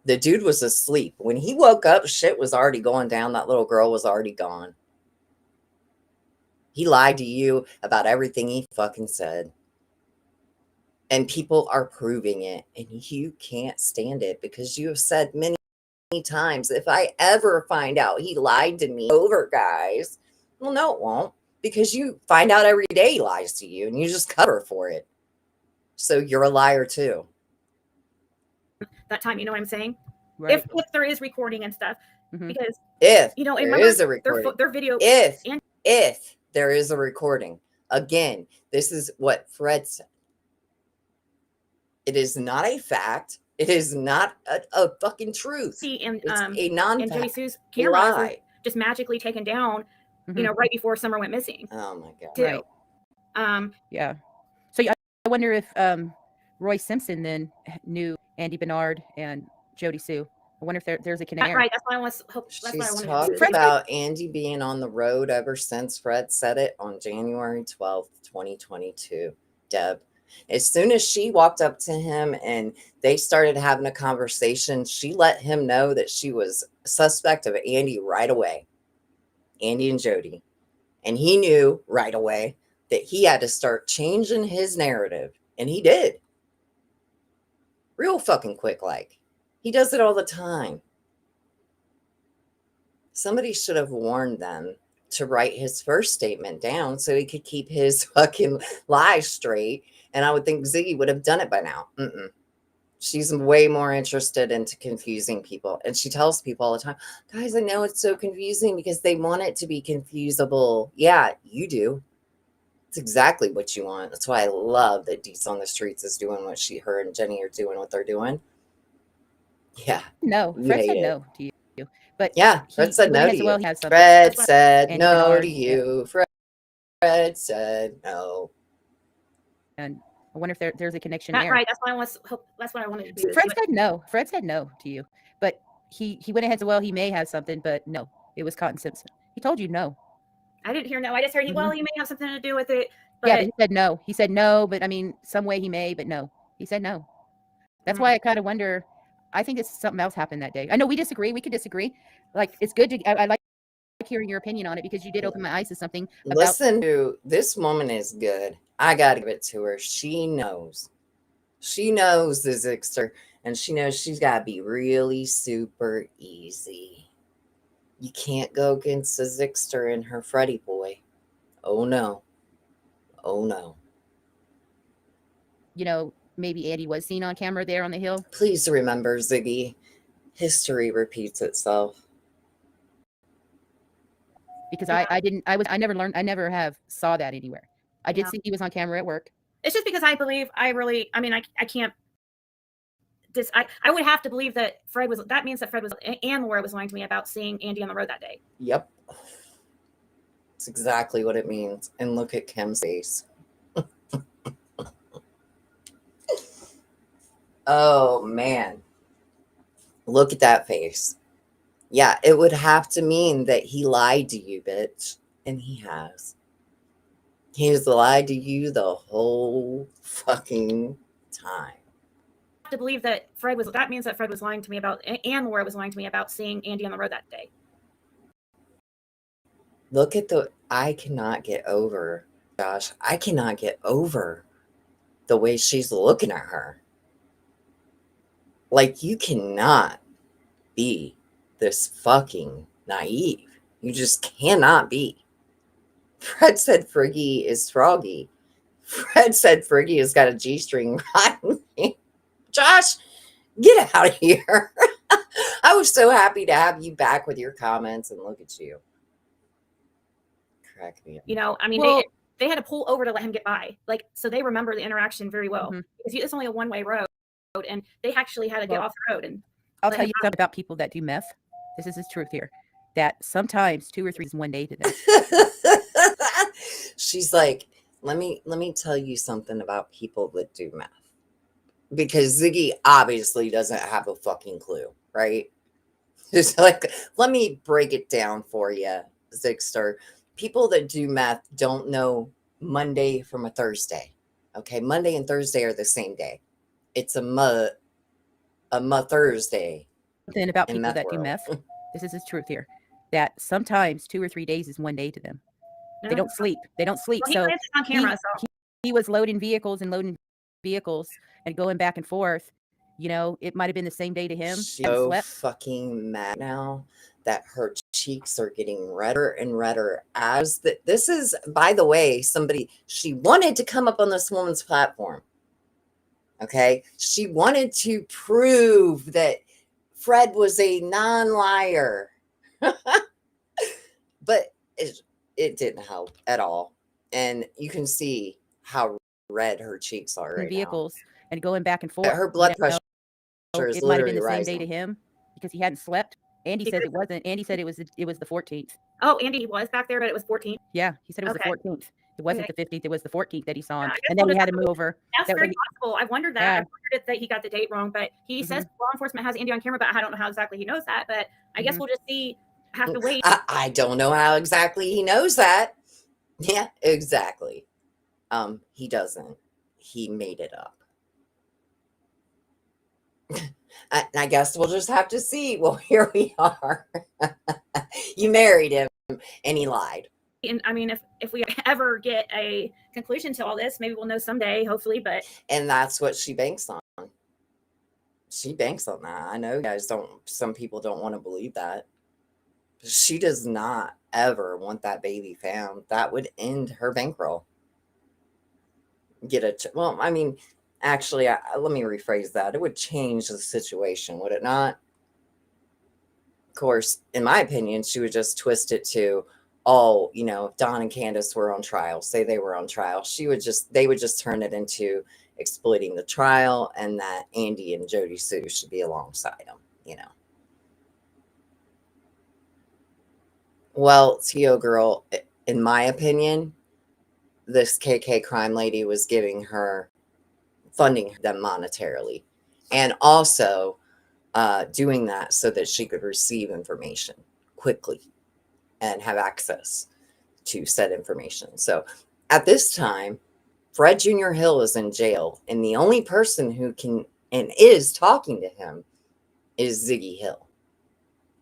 The dude was asleep. When he woke up, shit was already going down. That little girl was already gone. He lied to you about everything he fucking said. And people are proving it. And you can't stand it because you have said many times, if I ever find out he lied to me over, guys. Well, no, it won't. Because you find out every day he lies to you and you just cover for it. So you're a liar too. That time, you know what I'm saying? Right. If there is recording and stuff, because if you know, there is a recording, their video. If there is a recording, again, this is what Fred said. It is not a fact. It is not a fucking truth. And it's a non-fact. And Jody Sue's cameras were just magically taken down, you know, right before Summer went missing. Oh my god. Too. Right. Yeah. So I wonder if Roy Simpson then knew Andy Bernard and Jody Sue. I wonder if there's a connection. Right. That's why I want to hope. She's talked about Andy being on the road ever since Fred said it on January 12th, 2022. Deb. As soon as she walked up to him and they started having a conversation, she let him know that she was a suspect of Andy right away. Andy and Jody. And he knew right away that he had to start changing his narrative. And he did. Real fucking quick, like. He does it all the time. Somebody should have warned them to write his first statement down so he could keep his fucking lies straight. And I would think Ziggy would have done it by now. She's way more interested into confusing people. And she tells people all the time, guys, I know it's so confusing because they want it to be confusable. Yeah, you do. It's exactly what you want. That's why I love that Deets on the Streets is doing what her and Jenny are doing, what they're doing. Yeah. No, Fred said no to you. But yeah, Fred said no to you. Well, he has Fred said no to you. Fred said no. And I wonder if there's a connection That's there. right. That's what I wanted to do. Fred said no. Fred said no to you. But he went ahead and said, well, he may have something, but no, it was Cotton Simpson. He told you no. I didn't hear no. I just heard, well, he may have something to do with it. But yeah, but he said no. He said no, but I mean, some way he may, but no. He said no. That's why I kind of wonder. I think it's something else happened that day. I know we disagree. We could disagree. Like, it's good to, I like hearing your opinion on it because you did open my eyes to something. Listen to this woman is good. I got to give it to her. She knows. She knows the Zixter, and she knows she's got to be really super easy. You can't go against the Zixter and her Freddy boy. Oh, no. Oh, no. You know, maybe Andy was seen on camera there on the hill. Please remember, Ziggy, history repeats itself. Because I never have saw that anywhere. I did see he was on camera at work. It's just because I can't. I would have to believe that that means that Fred was, and Laura was lying to me about seeing Andy on the road that day. Yep. That's exactly what it means. And look at Kim's face. Oh, man. Look at that face. Yeah, it would have to mean that he lied to you, bitch. And he has. He has lied to you the whole fucking time. I have to believe that that means that Fred was lying to me about, and Laura was lying to me about seeing Andy on the road that day. Look at I cannot get over, Josh. I cannot get over the way she's looking at her. Like, you cannot be this fucking naive. You just cannot be. Fred said Friggy is froggy. Fred said Friggy has got a G-string riding me. Josh, get out of here. I was so happy to have you back with your comments, and look at you. Crack me up. You know, I mean, they had to pull over to let him get by. Like, so they remember the interaction very well. Because it's only a one-way road, and they actually had to get off the road. And I'll tell you something about people that do meth. This is the truth here. That sometimes 2 or 3 is one day to them. She's like, let me tell you something about people that do meth. Because Ziggy obviously doesn't have a fucking clue, right? It's like, let me break it down for you, Zigster. People that do meth don't know Monday from a Thursday. Okay, Monday and Thursday are the same day. It's a Thursday. Something about people that do meth. This is the truth here. That sometimes 2 or 3 days is one day to them. They don't sleep. They don't sleep. Well, on camera, he was loading vehicles and going back and forth. You know, it might have been the same day to him. She's so fucking mad now that her cheeks are getting redder and redder as this is, by the way, she wanted to come up on this woman's platform. Okay. She wanted to prove that Fred was a non-liar. But it didn't help at all. And you can see how red her cheeks are right vehicles now. And going back and forth. Her blood pressure is it might have been the rising. Same day to him because he hadn't slept. Andy said it wasn't. Andy said it was the 14th. Oh, Andy was back there, but it was 14th. Yeah, he said it was the 14th. It wasn't the 15th. It was the 14th that he saw him. Yeah, and then we had to move over. That's very possible. I wondered that. Yeah. I wondered that he got the date wrong, but he says law enforcement has Andy on camera, but I don't know how exactly he knows that. But I guess we'll just see. Have to wait. I don't know how exactly he knows that. Yeah, exactly. He doesn't. He made it up. I guess we'll just have to see. Well, here we are. You married him and he lied. And I mean, if we ever get a conclusion to all this, maybe we'll know someday, hopefully, and that's what she banks on. She banks on that. I know you guys some people don't want to believe that. She does not ever want that baby found. That would end her bankroll. Well, I mean, actually, let me rephrase that. It would change the situation, would it not? Of course, in my opinion, she would just twist it to, oh, if Don and Candace were on trial, say they were on trial, they would just turn it into exploiting the trial, and that Andy and Jody Sue should be alongside them, Well, Tio girl, in my opinion, this KK crime lady was funding them monetarily, and also doing that so that she could receive information quickly and have access to said information. So at this time, Fred Jr. Hill is in jail, and the only person who can and is talking to him is Ziggy Hill.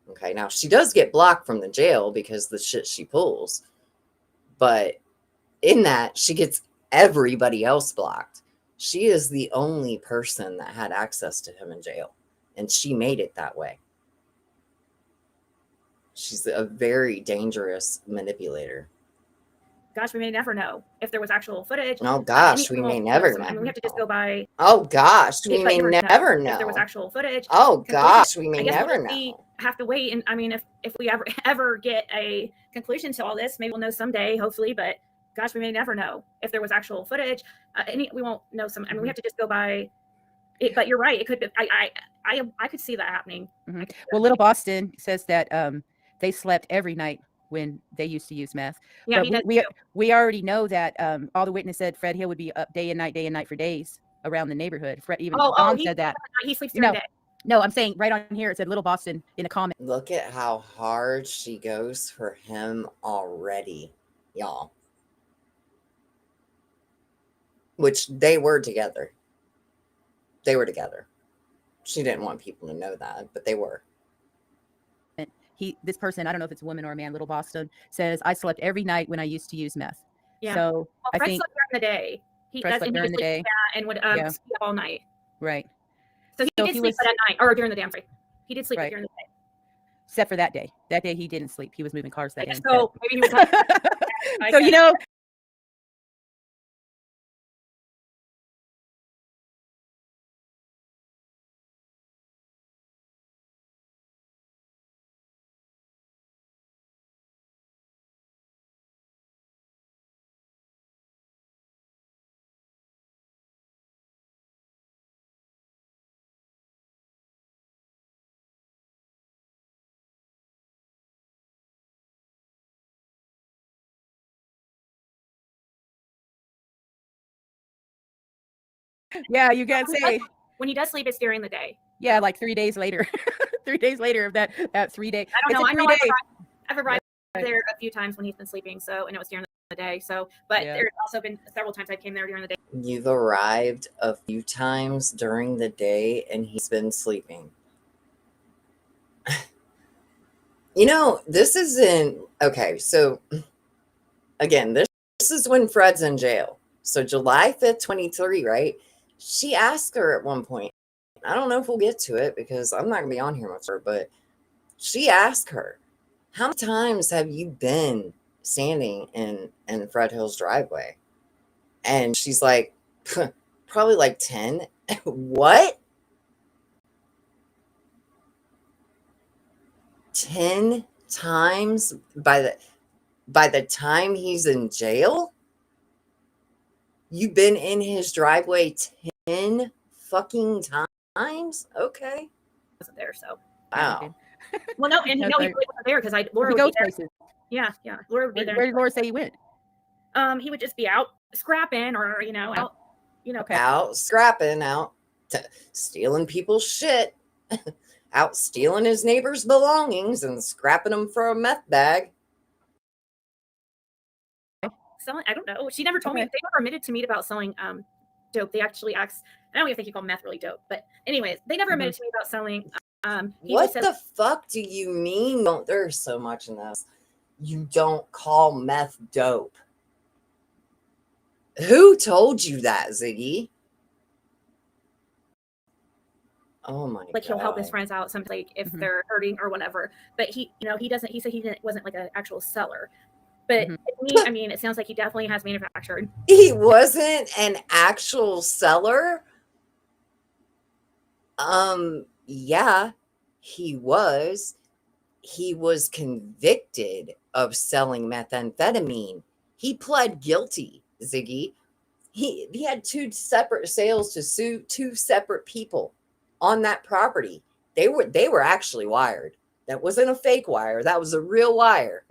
Okay, now she does get blocked from the jail because the shit she pulls, but in that, she gets everybody else blocked. She is the only person that had access to him in jail, and she made it that way. She's a very dangerous manipulator. Gosh, we may never know if there was actual footage. Oh gosh, we may never know. I mean, we have to just go by. Oh gosh, we may never know if there was actual footage. Oh gosh, we may never know. We have to wait, and I mean, if we ever get a conclusion to all this, maybe we'll know someday, hopefully. But gosh, we may never know if there was actual footage. We won't know some. I mean, we have to just go by it. But you're right. It could be. I could see that happening. Mm-hmm. Well, Little Boston says that they slept every night when they used to use meth. Yeah, but we already know that all the witness said Fred Hill would be up day and night for days around the neighborhood. Fred even Don said that he sleeps during the day. No, I'm saying right on here it said Little Boston in the comment. Look at how hard she goes for him already, y'all. Which they were together. They were together. She didn't want people to know that, but they were. This person, I don't know if it's a woman or a man, Little Boston, says, I slept every night when I used to use meth. Yeah. So I Fred think slept during the day. Fred slept during the day. Yeah, and would stay up all night. Right. So he did sleep at night, or during the day, I'm sorry. He did sleep during the day. Except for that day. That day he didn't sleep. He was moving cars that day. So maybe he was so yeah, you can't say. When he does sleep, it's during the day. Yeah, like 3 days later. 3 days later of that 3 day. I don't know. I know I've arrived there a few times when he's been sleeping, so and it was during the day. So, but there's also been several times I came there during the day. You've arrived a few times during the day, and he's been sleeping. This isn't okay. So, again, this is when Fred's in jail. So July 5th, 23, right? She asked her at one point, I don't know if we'll get to it because I'm not going to be on here much, but she asked her, how many times have you been standing in Fred Hill's driveway? And she's like, probably like 10. What? 10 times by the time he's in jail? You've been in his driveway 10 fucking times? Okay. Wasn't there, so. Wow. Well, no, and he really wasn't there because Laura would be there. Places. Yeah. Laura would be there. Where did Laura say he went? He would just be out scrapping or, out, out scrapping, out stealing people's shit, out stealing his neighbor's belongings and scrapping them for a meth bag. Selling, I don't know. She never told me. They never admitted to me about selling dope. They actually asked. I don't even think you call meth really dope, but anyways, they never admitted to me about selling. What the fuck do you mean? There's so much in this. You don't call meth dope. Who told you that, Ziggy? Oh my like he'll help his God. friends out sometimes, like if Mhm. they're hurting or whatever. But he, you know, he doesn't. He said wasn't like an actual seller. But Mhm. to me, I mean, it sounds like he definitely has manufactured. He wasn't an actual seller. Yeah, he was. He was convicted of selling methamphetamine. He pled guilty, Ziggy. He had 2 separate sales to sue 2 separate people on that property. They were actually wired. That wasn't a fake wire. That was a real wire.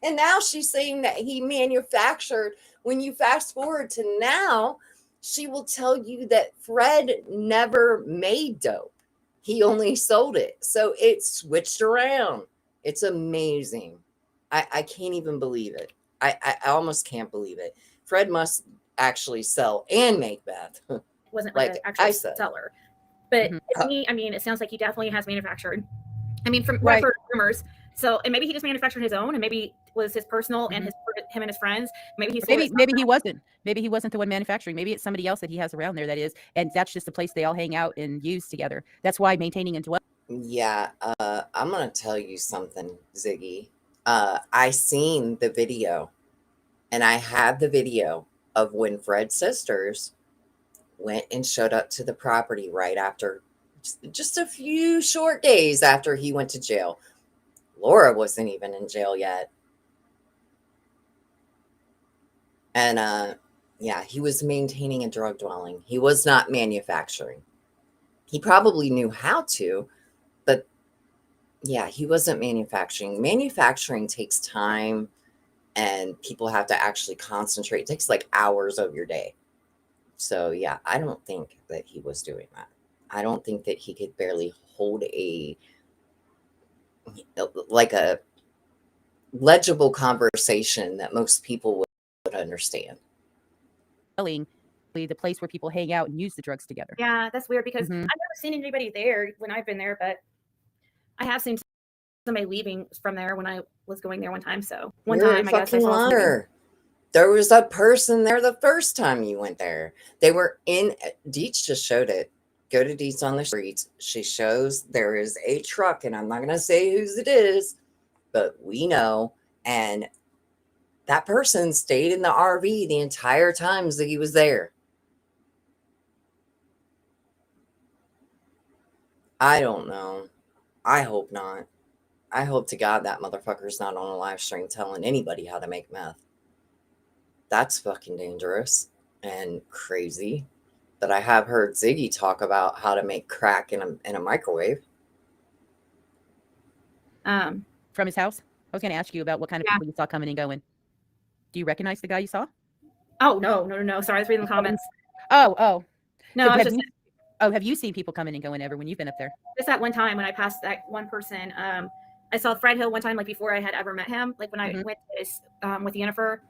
And now she's saying that he manufactured. When you fast forward to now, she will tell you that Fred never made dope. He only sold it. So it switched around. It's amazing. I can't even believe it. I almost can't believe it. Fred must actually sell and make meth. Wasn't Like like an actual I said. seller. But Mhm. to me, I mean, it sounds like he definitely has manufactured. I mean, from what Right. I've heard rumors. So, and maybe he just manufactured his own, and maybe was his personal and Mhm. him and his friends. Maybe he sold it. Maybe he wasn't. Maybe he wasn't the one manufacturing. Maybe it's somebody else that he has around there that is, and that's just the place they all hang out and use together. That's why maintaining and dwelling. Yeah, I'm gonna tell you something, Ziggy. I seen the video, and I had the video of when Fred's sisters went and showed up to the property right after, just a few short days after he went to jail. Laura wasn't even in jail yet. And yeah, he was maintaining a drug dwelling. He was not manufacturing. He probably knew how to, but yeah, he wasn't manufacturing. Manufacturing takes time and people have to actually concentrate. It takes like hours of your day. So yeah, I don't think that he was doing that. I don't think that he could barely hold a legible conversation that most people would understand. The place where people hang out and use the drugs together. Yeah, that's weird because Mhm. I've never seen anybody there when I've been there, but I have seen somebody leaving from there when I was going there one time. So one You're a time, I guess I fucking saw somebody. liar. There was a person there the first time you went there. They were in. Deets just showed it. Go to Deets on the streets. She shows there is a truck, and I'm not going to say whose it is, but we know. And that person stayed in the RV the entire time that he was there. I don't know. I hope not. I hope to God that motherfucker's not on a live stream telling anybody how to make meth. That's fucking dangerous and crazy. But I have heard Ziggy talk about how to make crack in a microwave. From his house. I was going to ask you about what kind of people you saw coming and going. Do you recognize the guy you saw? Oh no. Sorry, I was reading the comments. Oh. No, I was just. Have you seen people coming and going ever when you've been up there? Just that one time when I passed that one person. I saw Fred Hill one time, like before I had ever met him. Like when I went with Yennefer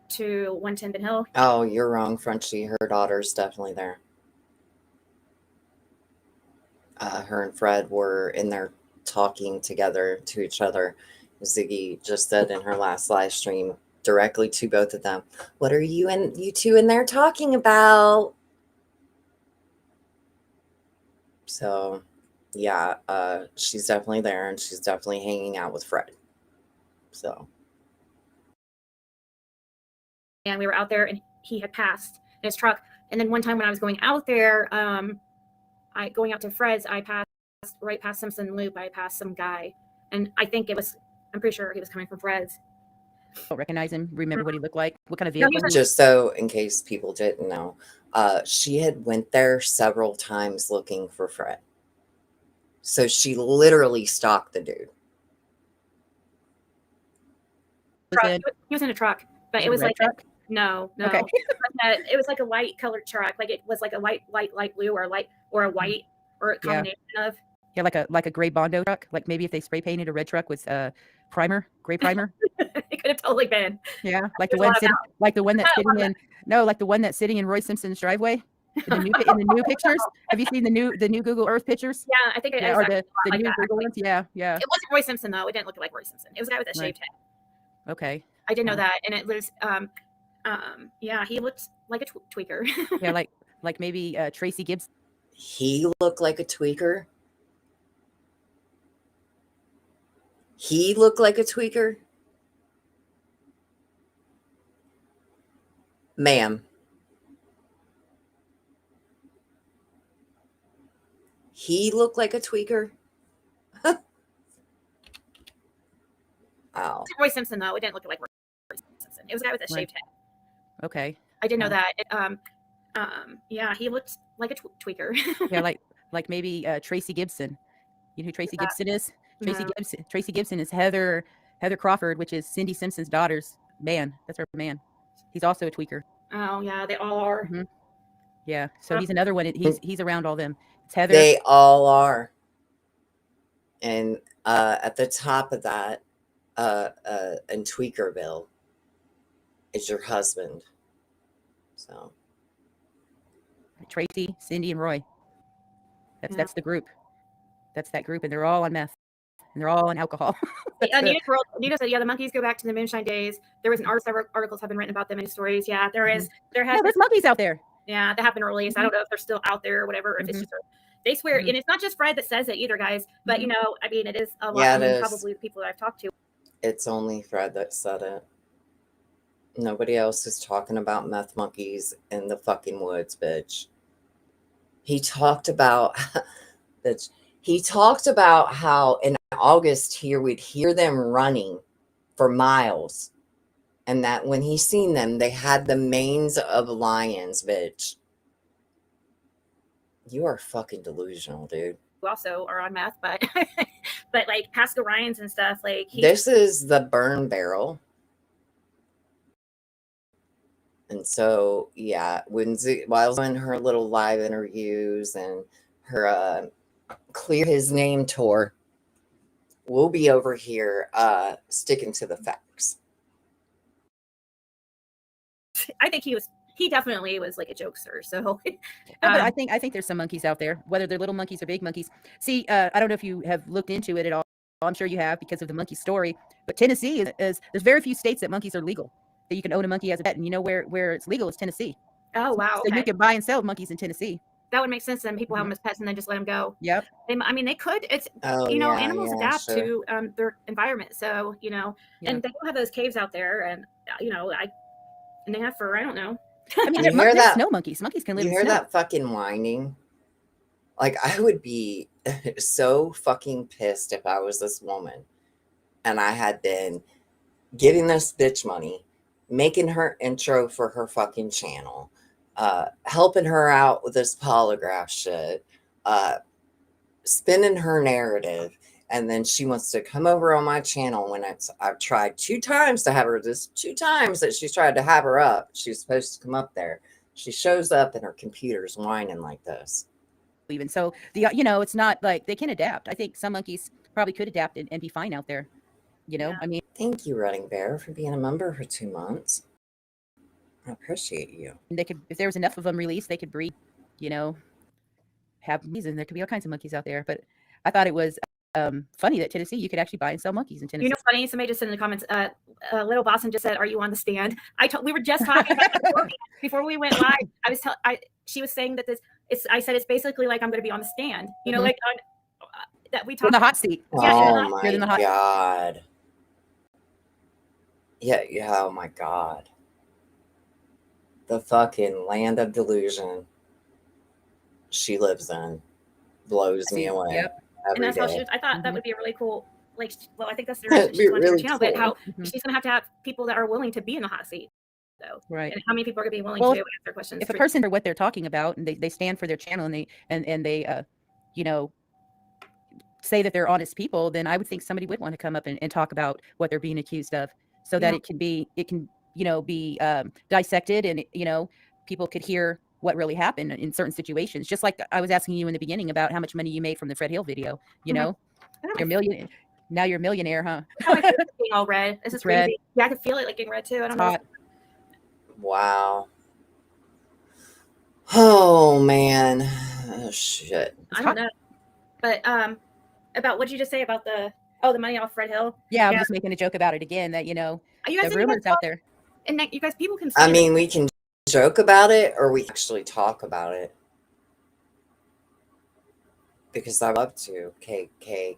to 110 Ben Hill. Oh, you're wrong, Frenchie. Her daughter's definitely there. Her and Fred were in there talking together to each other. Ziggy just said in her last live stream directly to both of them, "What are you two in there talking about?" So yeah, she's definitely there, and she's definitely hanging out with Fred. So. And we were out there, and he had passed in his truck. And then one time when I was going out there, going out to Fred's, I passed right past Simpson Loop. I passed some guy, and I'm pretty sure he was coming from Fred's. Don't recognize him. Remember what he looked like? What kind of vehicle? Just so in case people didn't know, she had went there several times looking for Fred. So she literally stalked the dude. He was in a truck, but it was like no. Okay. It was like a light colored truck. Like it was like a light blue or a white or a combination of. Yeah, like a gray Bondo truck. Like maybe if they spray painted a red truck with gray primer. It could have totally been. Yeah, like the one that's sitting in Roy Simpson's driveway. In the new pictures. Have you seen the new Google Earth pictures? Yeah, I think it is. Or the new Google ones. Yeah. It wasn't Roy Simpson though. It didn't look like Roy Simpson. It was a guy with a shaved head. Okay. I did know that, and it was yeah, he looked like a tweaker. Yeah, like maybe Tracy Gibbs. He looked like a tweaker. He looked like a tweaker. Ma'am. He looked like a tweaker. Oh. Roy Simpson, though. It didn't look like Roy Simpson. It was a guy with a shaved head. Okay. I didn't know that. Yeah, he looked like a tweaker. Yeah, like maybe Tracy Gibson. You know who Tracy Gibson is? Tracy Gibson is Heather Crawford, which is Cindy Simpson's daughter's man. That's her man. He's also a tweaker. Oh yeah, they all are. Mm-hmm. Yeah, so he's another one. He's around all them. It's Heather. They all are. And at the top of that, in Tweakerville, is your husband. So Tracy, Cindy, and Roy. That's the group. That's that group, and they're all on meth, and they're all on alcohol. Nita said, "Yeah, the monkeys go back to the moonshine days. There was several articles have been written about them in stories. Yeah, there is. There has. There's monkeys out there. Yeah, that have been released. I don't know if they're still out there or whatever. If it's just they swear, and it's not just Fred that says it either, guys. But you know, I mean, it is a lot. Yeah, probably the people that I've talked to. It's only Fred that said it. Nobody else is talking about meth monkeys in the fucking woods, bitch. He talked about bitch. He talked about how in August here we'd hear them running for miles. And that when he seen them, they had the manes of lions, bitch. You are fucking delusional, dude. Who also are on meth, but but like Pascal Ryan's and stuff, like this is the burn barrel. And so, yeah, while in her little live interviews and her clear his name tour, we'll be over here sticking to the facts. I think he definitely was like a jokester. So but I think there's some monkeys out there, whether they're little monkeys or big monkeys. See, I don't know if you have looked into it at all. I'm sure you have because of the monkey story. But Tennessee is there's very few states that monkeys are legal, that you can own a monkey as a pet. And you know where it's legal is Tennessee. Oh, wow. So you can buy and sell monkeys in Tennessee. That would make sense. Then people have them as pets and then just let them go. Yep. I mean, they could. It's animals adapt to their environment. So and they do have those caves out there, and and they have fur. I don't know. I mean, they're snow monkeys. Monkeys can live in snow. You hear that fucking whining? Like, I would be so fucking pissed if I was this woman and I had been giving this bitch money, making her intro for her fucking channel, helping her out with this polygraph shit, spinning her narrative, and then she wants to come over on my channel when I've tried 2 times to have her, just 2 times that she's tried to have her up. She's supposed to come up there. She shows up and her computer's whining like this. Even so, it's not like they can adapt. I think some monkeys probably could adapt and be fine out there. I mean, thank you, Running Bear, for being a member for 2 months. I appreciate you. They could, if there was enough of them released, they could breed, have monkeys, and there could be all kinds of monkeys out there. But I thought it was funny that Tennessee, you could actually buy and sell monkeys in Tennessee. Funny. Somebody just said in the comments, Little Boston just said, "Are you on the stand?" We were just talking about that before we went live. She was saying that I said it's basically like I'm going to be on the stand. Like on that we talked in the hot seat. Oh my God. Yeah. Oh my God. The fucking land of delusion she lives in blows me away. Yep. And that's how I thought that would be a really cool, I think that's the reason she's on her channel, but how she's going to have people that are willing to be in the hot seat. So, right. And how many people are going to be willing to answer questions? If a person for what they're talking about and they stand for their channel and they say that they're honest people, then I would think somebody would want to come up and talk about what they're being accused of, so that it can be dissected, and people could hear what really happened in certain situations. Just like I was asking you in the beginning about how much money you made from the Fred Hill video. You're a millionaire. Now you're a millionaire, huh? Being all red. This is red. Yeah, I could feel it like getting red too. I don't know. Wow. Oh man. Oh, shit. I don't know. But about what you just say about the money off Fred Hill. Yeah, I'm just making a joke about it again. That the rumors out there. And that you guys, people can. I mean, we can joke about it, or we actually talk about it. because I love to KK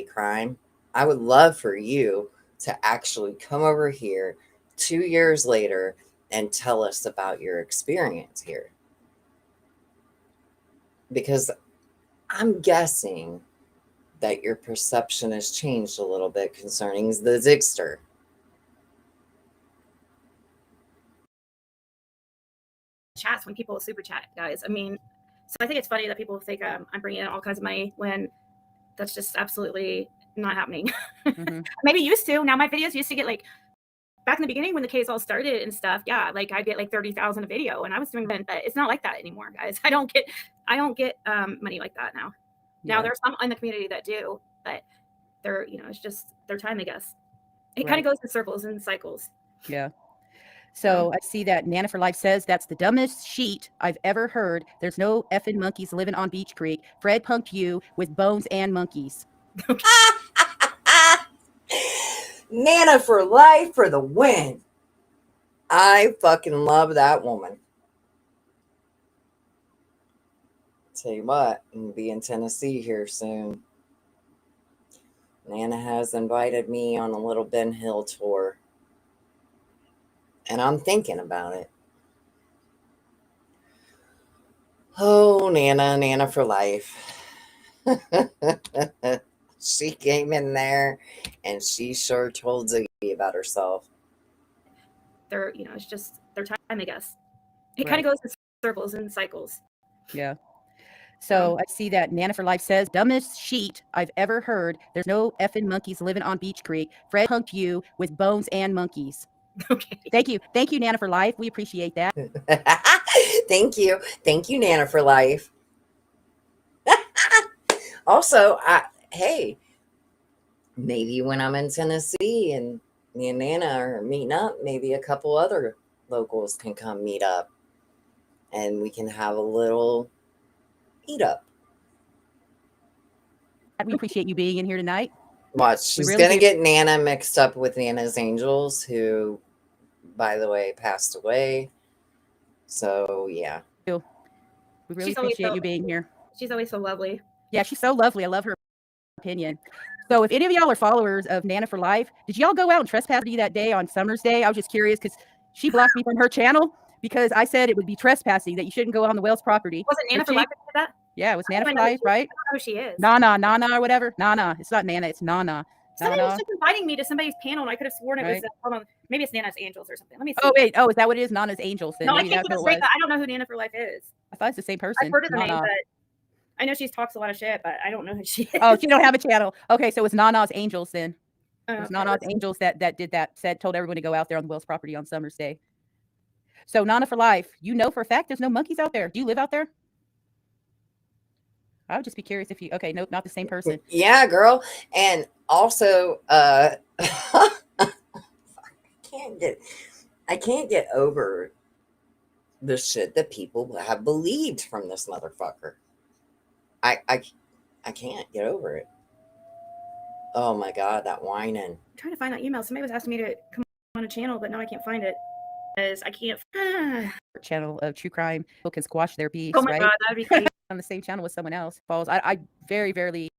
crime. I would love for you to actually come over here 2 years later and tell us about your experience here. Because I'm guessing that your perception has changed a little bit concerning the Zigster. Chats when people super chat, guys. I mean, so I think it's funny that people think I'm bringing in all kinds of money when that's just absolutely not happening. Maybe used to. Now my videos used to get like, back in the beginning when the case all started and stuff, yeah, like I'd get like 30,000 a video, and I was doing that, but it's not like that anymore, guys. I don't get money like that now. Now there's some in the community that do, but they're, you know, it's just their time, I guess. It kind of goes in circles and cycles. Yeah. So I see that Nana for Life says that's the dumbest sheet I've ever heard. There's no effing monkeys living on Beach Creek. Fred punked you with bones and monkeys. Nana for Life for the win. I fucking love that woman. Tell you what, I'm gonna be in Tennessee here soon. Nana has invited me on a little Ben Hill tour, and I'm thinking about it. Oh, Nana for Life. She came in there and she sure told Ziggy about herself. They're, you know, it's just their time, I guess. It kind of goes in circles and cycles. Yeah. So I see that Nana for Life says dumbest sheet I've ever heard. There's no effing monkeys living on Beach Creek. Fred punked you with bones and monkeys. Okay. Thank you, Nana for Life. We appreciate that. Thank you, Nana for Life. Also, hey, maybe when I'm in Tennessee and me and Nana are meeting up, maybe a couple other locals can come meet up, and we can have a little eat up. We appreciate you being in here tonight. Watch, she's really gonna get Nana mixed up with Nana's Angels, who, by the way, passed away. So yeah, we really appreciate you being here. She's always so lovely. Yeah, she's so lovely. I love her opinion. So if any of y'all are followers of Nana for Life, did y'all go out and trespass me that day on Summer's Day? I was just curious because she blocked me from her channel because I said it would be trespassing, that you shouldn't go on the whale's property. Was it Nana for Life that did that? Yeah, it was Nana for Life, right? I don't know who she is. Nana or whatever. Nana. It's not Nana, it's Nana. Somebody was just inviting me to somebody's panel, and I could have sworn it was, hold on, maybe it's Nana's Angels or something. Let me see. Oh, wait. Oh, is that what it is? Nana's Angels. Then. No, Maybe I can't that's keep what it straight, but I don't know who Nana for Life is. I thought it's the same person. I've heard of the name, but I know she talks a lot of shit, but I don't know who she is. Oh, she don't have a channel. Okay, so it's Nana's Angels then. It was Nana's Angels that did that, told everyone to go out there on the Wells property on Summer's Day. So Nana for Life, you know for a fact there's no monkeys out there. Do you live out there? I would just be curious if you, okay, nope, not the same person. Yeah, girl. And also, I can't get over the shit that people have believed from this motherfucker. I can't get over it. Oh my God, that whining. I'm trying to find that email. Somebody was asking me to come on a channel, but now I can't find it because I can't. Channel of true crime. People can squash their beefs, Oh my right? God, that would be crazy. On the same channel with someone else. Falls. I very, very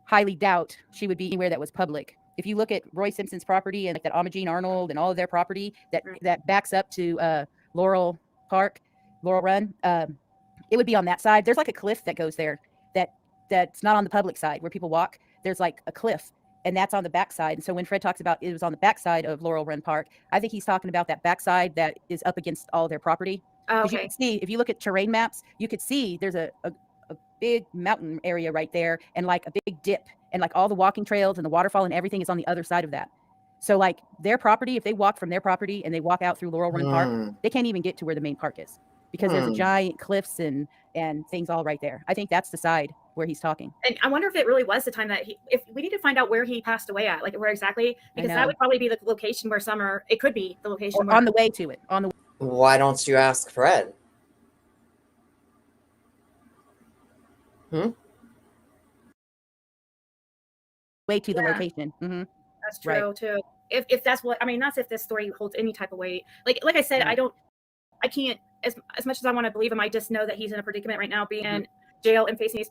highly doubt she would be anywhere that was public. If you look at Roy Simpson's property and like that Amagine Arnold and all of their property that backs up to Laurel Run, it would be on that side. There's like a cliff that goes there that's not on the public side where people walk. There's like a cliff, and that's on the backside. And so when Fred talks about it was on the backside of Laurel Run Park, I think he's talking about that backside that is up against all their property. Okay. You can see, if you look at terrain maps, you could see there's a big mountain area right there, and like a big dip, and like all the walking trails and the waterfall and everything is on the other side of that. So like their property, if they walk from their property and they walk out through Laurel Run Park, they can't even get to where the main park is because there's a giant cliffs and things all right there. I think that's the side where he's talking. And I wonder if it really was the time that if we need to find out where he passed away at, like where exactly, because that would probably be the location where Summer, it could be the location on the way to it. Why don't you ask Fred? Way to the location. That's true too. If that's what I mean, not if this story holds any type of weight. Like I said, I can't as much as I want to believe him, I just know that he's in a predicament right now, being in jail and facing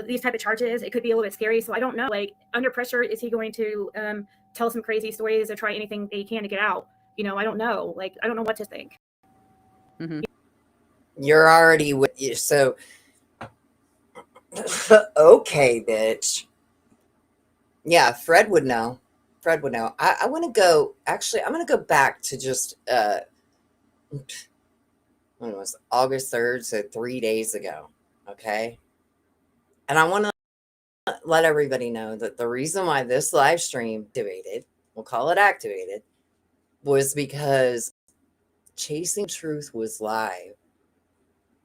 these type of charges. It could be a little bit scary. So I don't know, like, under pressure, is he going to tell some crazy stories or try anything that he can to get out? I don't know. Like, I don't know what to think. You're already with you. So, okay, bitch. Yeah, Fred would know. Fred would know. I want to go, actually, I'm going to go back to just, when it was August 3rd, so 3 days ago. Okay. And I want to let everybody know that the reason why this live stream activated, we'll call it activated, was because Chasing Truth was live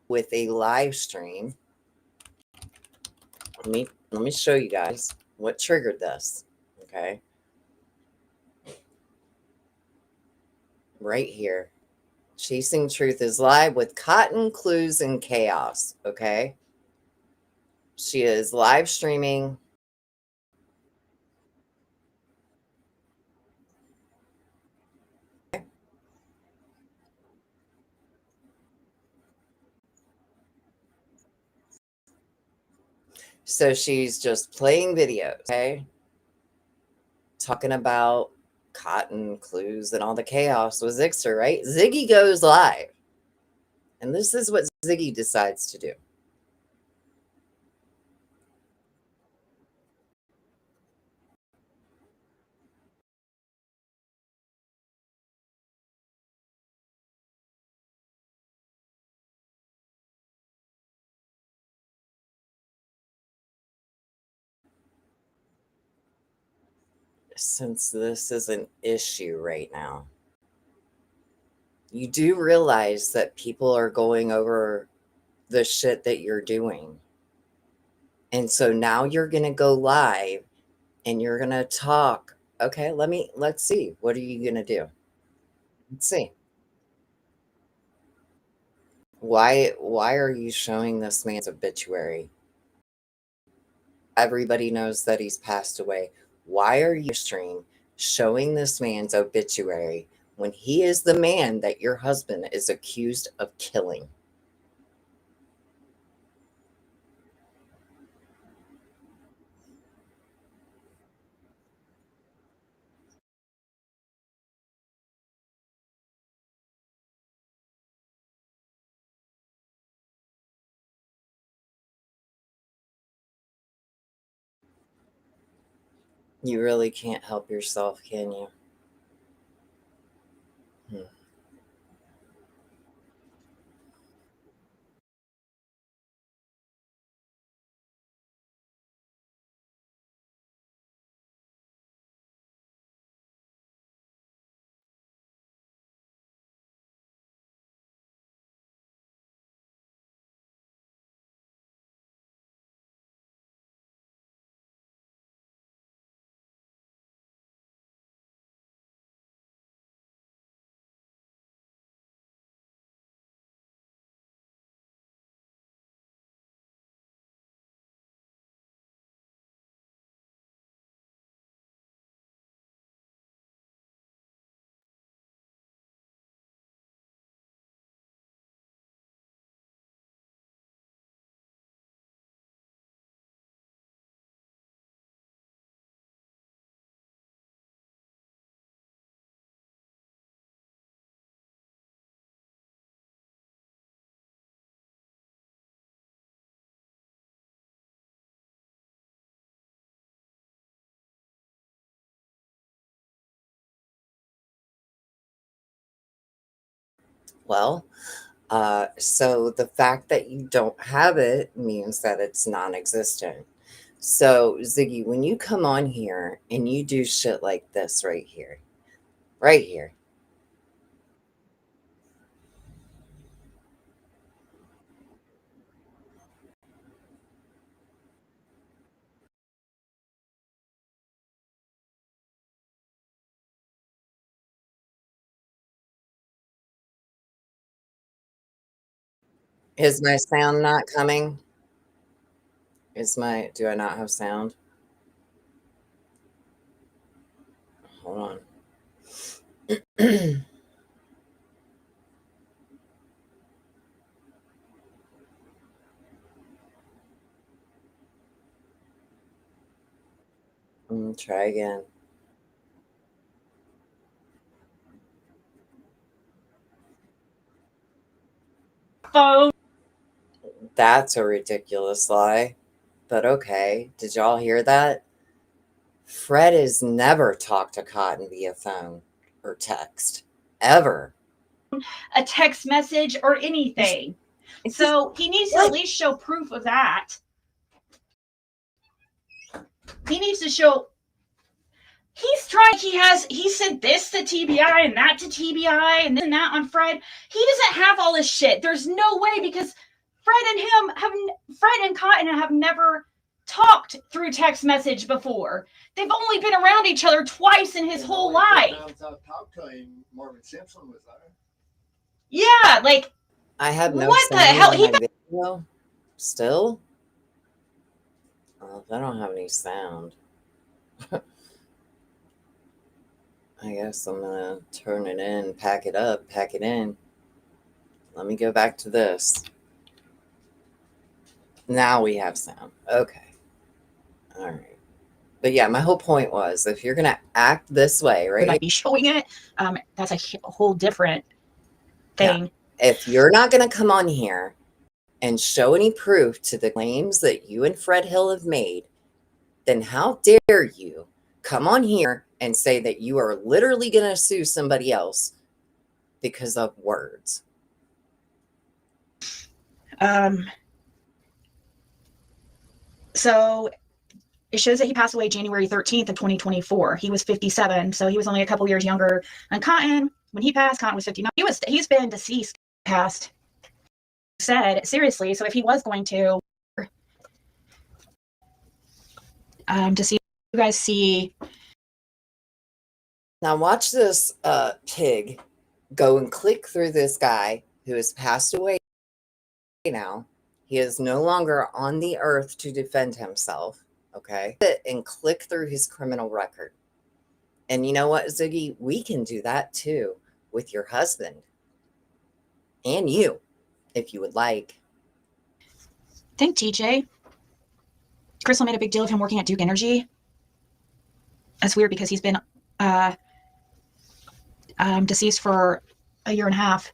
with a live stream. Let me show you guys what triggered this. Okay. Right here. Chasing Truth is live with Cotton, Clues, and Chaos. Okay. She is live streaming. So she's just playing videos, okay? Talking about Cotton, Clues, and all the chaos with Zixer, right? Ziggy goes live. And this is what Ziggy decides to do. Since this is an issue right now, you do realize that people are going over the shit that you're doing. And so now you're going to go live and you're going to talk. Okay, let's see. What are you going to do? Let's see. Why are you showing this man's obituary? Everybody knows that he's passed away. Why are you stream showing this man's obituary when he is the man that your husband is accused of killing? You really can't help yourself, can you? Well, so the fact that you don't have it means that it's non-existent. So Ziggy, when you come on here and you do shit like this right here, is my sound not coming? Do I not have sound? Hold on. Try again. Phone. That's a ridiculous lie. But okay. Did y'all hear that? Fred has never talked to Cotton via phone or text. Ever. A text message or anything. So he needs to at least show proof of that. He needs to show he's trying, he said this to TBI and that to TBI and then that on Fred. He doesn't have all this shit. There's no way, because Fred and Cotton have never talked through text message before. They've only been around each other twice in his whole life. I talked to him, Marvin Simpson was there. Yeah, like, I have no what the sound hell? on He my video still? Well, if I don't have any sound, I guess I'm gonna turn it in, pack it up, pack it in. Let me go back to this. Now we have sound. Okay. All right. But yeah, my whole point was, if you're gonna act this way, right? might be showing it. That's a whole different thing. Yeah. If you're not gonna come on here and show any proof to the claims that you and Fred Hill have made, then how dare you come on here and say that you are literally going to sue somebody else because of words? So it shows that he passed away January 13th of 2024. He was 57, so he was only a couple years younger than Cotton. When he passed, Cotton was 59. He's been deceased past. Said seriously. So if he was going to see, you guys see. Now watch this pig go and click through this guy who has passed away now. He is no longer on the earth to defend himself. Okay. And click through his criminal record. And you know what, Ziggy? We can do that too with your husband and you, if you would like. Think TJ. Crystal made a big deal of him working at Duke Energy. That's weird because he's been deceased for a year and a half.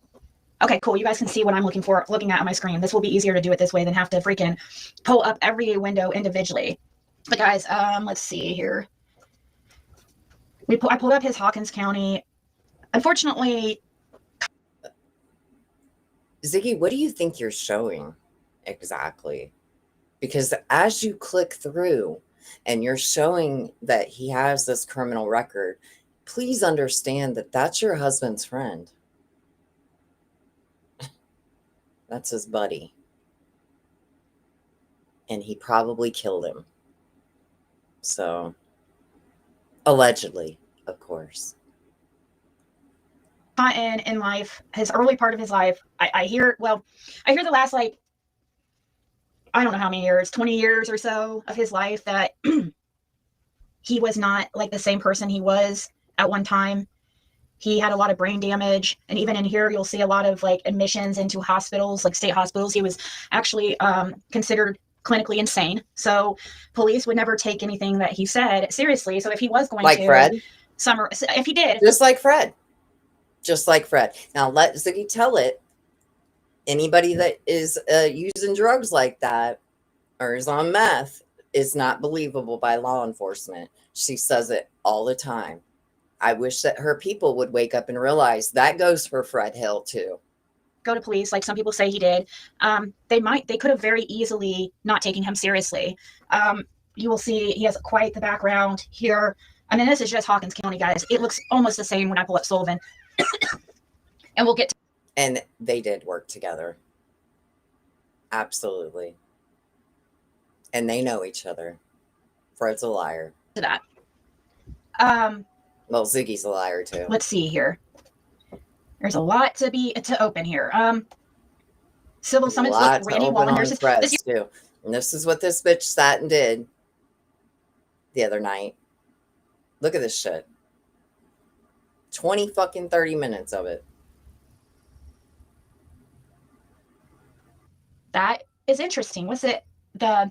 Okay, cool. You guys can see what I'm looking at on my screen. This will be easier to do it this way than have to freaking pull up every window individually. But guys, let's see here. I pulled up his Hawkins County. Unfortunately, Ziggy, what do you think you're showing exactly? Because as you click through and you're showing that he has this criminal record, please understand that that's your husband's friend. That's his buddy. And he probably killed him. So, allegedly, of course. Cotton in life, his early part of his life, I hear the last, like, I don't know how many years, 20 years or so of his life that he was not like the same person he was at one time. He had a lot of brain damage. And even in here, you'll see a lot of like admissions into hospitals, like state hospitals. He was actually considered clinically insane. So police would never take anything that he said seriously. So if he was going like to Fred, if he did, just like Fred. Now let Ziggy tell it. Anybody that is using drugs like that or is on meth is not believable by law enforcement. She says it all the time. I wish that her people would wake up and realize that goes for Fred Hill too. Go to police, like some people say he did. They could have very easily not taken him seriously. You will see he has quite the background here. I mean, this is just Hawkins County, guys. It looks almost the same when I pull up Sullivan. And we'll get to. And they did work together. Absolutely. And they know each other. Fred's a liar. To that. Well, Ziggy's a liar too. Let's see here. There's a lot to open here. Civil summons with Randy Wallen. Here's Fred's too. And this is what this bitch sat and did the other night. Look at this shit. 30 minutes of it. That is interesting. What's it? The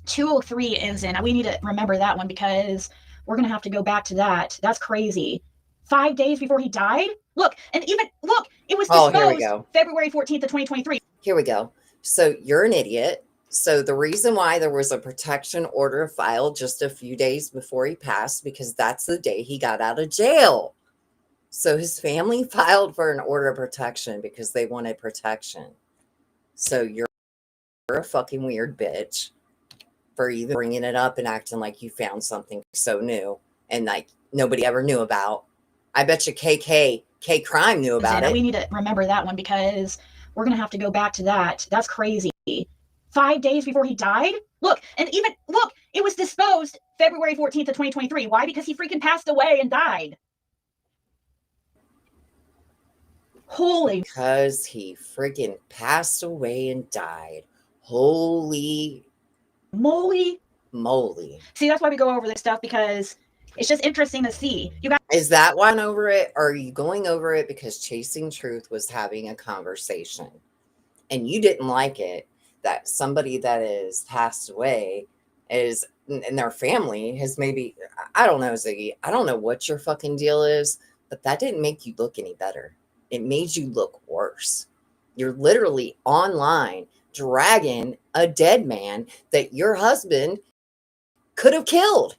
203 ends in. We need to remember that one because we're going to have to go back to that. That's crazy. 5 days before he died? Look, and even, look, it was disposed here we go. February 14th of 2023. Here we go. So you're an idiot. So the reason why there was a protection order filed just a few days before he passed, because that's the day he got out of jail. So his family filed for an order of protection because they wanted protection. So you're a fucking weird bitch for even bringing it up and acting like you found something so new and like nobody ever knew about. I bet you K Crime knew about it. We need to remember that one because we're going to have to go back to that. That's crazy. 5 days before he died? Look, and even, look, it was disposed February 14th of 2023. Why? Because he freaking passed away and died. Holy. Because he freaking passed away and died. Holy moly. Moly. See, that's why we go over this stuff, because it's just interesting to see. You guys. Is that one over it? Or are you going over it because Chasing Truth was having a conversation and you didn't like it that somebody that is passed away is, and their family has maybe, I don't know, Ziggy, I don't know what your fucking deal is, but that didn't make you look any better. It made you look worse. You're literally online dragging a dead man that your husband could have killed.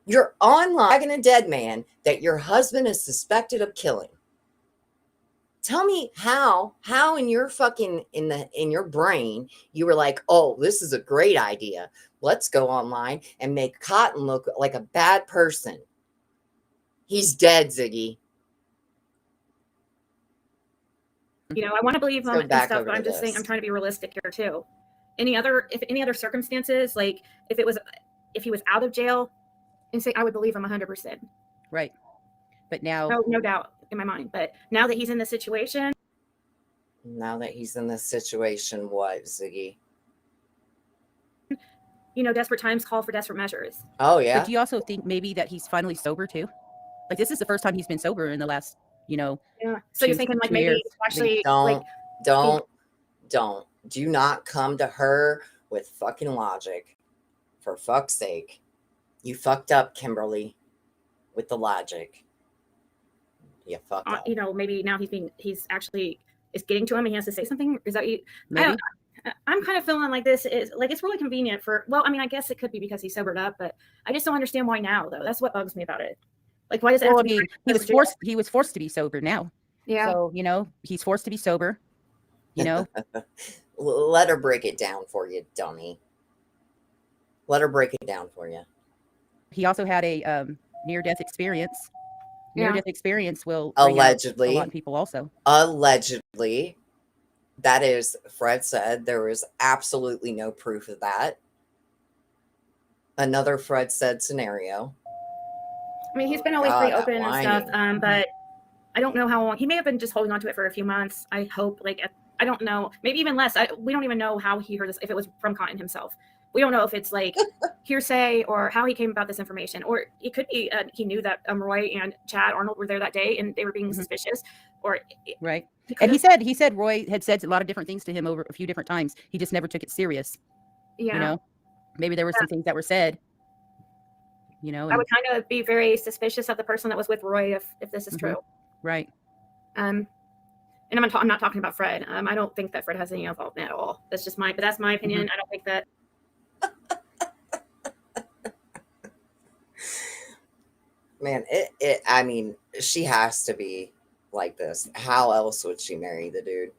You're online dragging a dead man that your husband is suspected of killing. Tell me how in your fucking, in your brain, you were like, oh, this is a great idea. Let's go online and make Cotton look like a bad person. He's dead, Ziggy. You know, I want to believe him and stuff, but I'm just saying, I'm trying to be realistic here too. If any other circumstances, like if he was out of jail, and say I would believe him 100%. Right. But now, no doubt in my mind. But now that he's in this situation. Now that he's in this situation, what, Ziggy? You know, desperate times call for desperate measures. Oh, yeah. But do you also think maybe that he's finally sober too? Like this is the first time he's been sober in the last, Yeah. So you're thinking like maybe actually don't do not come to her with fucking logic. For fuck's sake. You fucked up, Kimberly, with the logic. You fucked up. You know, maybe now he's actually is getting to him and he has to say something. Is that you? I'm kind of feeling like this is like, it's really convenient for, well, I mean, I guess it could be because he sobered up, but I just don't understand why now though. That's what bugs me about it. Like, why does it have to be? He was forced to be sober now. Yeah. So, you know, he's forced to be sober, you know. Let her break it down for you, dummy. Let her break it down for you. He also had a near-death experience. Near-death experience will allegedly a lot of people also. Allegedly, that is, Fred said there was absolutely no proof of that. Another Fred said scenario. I mean, he's been always pretty open and stuff, but I don't know how long. He may have been just holding on to it for a few months. I hope, like, I don't know, maybe even less. We don't even know how he heard this, if it was from Cotton himself. We don't know if it's like hearsay or how he came about this information, or it could be he knew that Roy and Chad Arnold were there that day and they were being suspicious, or right. And he said Roy had said a lot of different things to him over a few different times. He just never took it serious. Yeah. You know, maybe there were some things that were said. You know, I would kind of be very suspicious of the person that was with Roy if this is true. Right. And I'm not talking about Fred. I don't think that Fred has any involvement at all. That's just that's my opinion. I don't think that. Man, I mean, she has to be like this. How else would she marry the dude?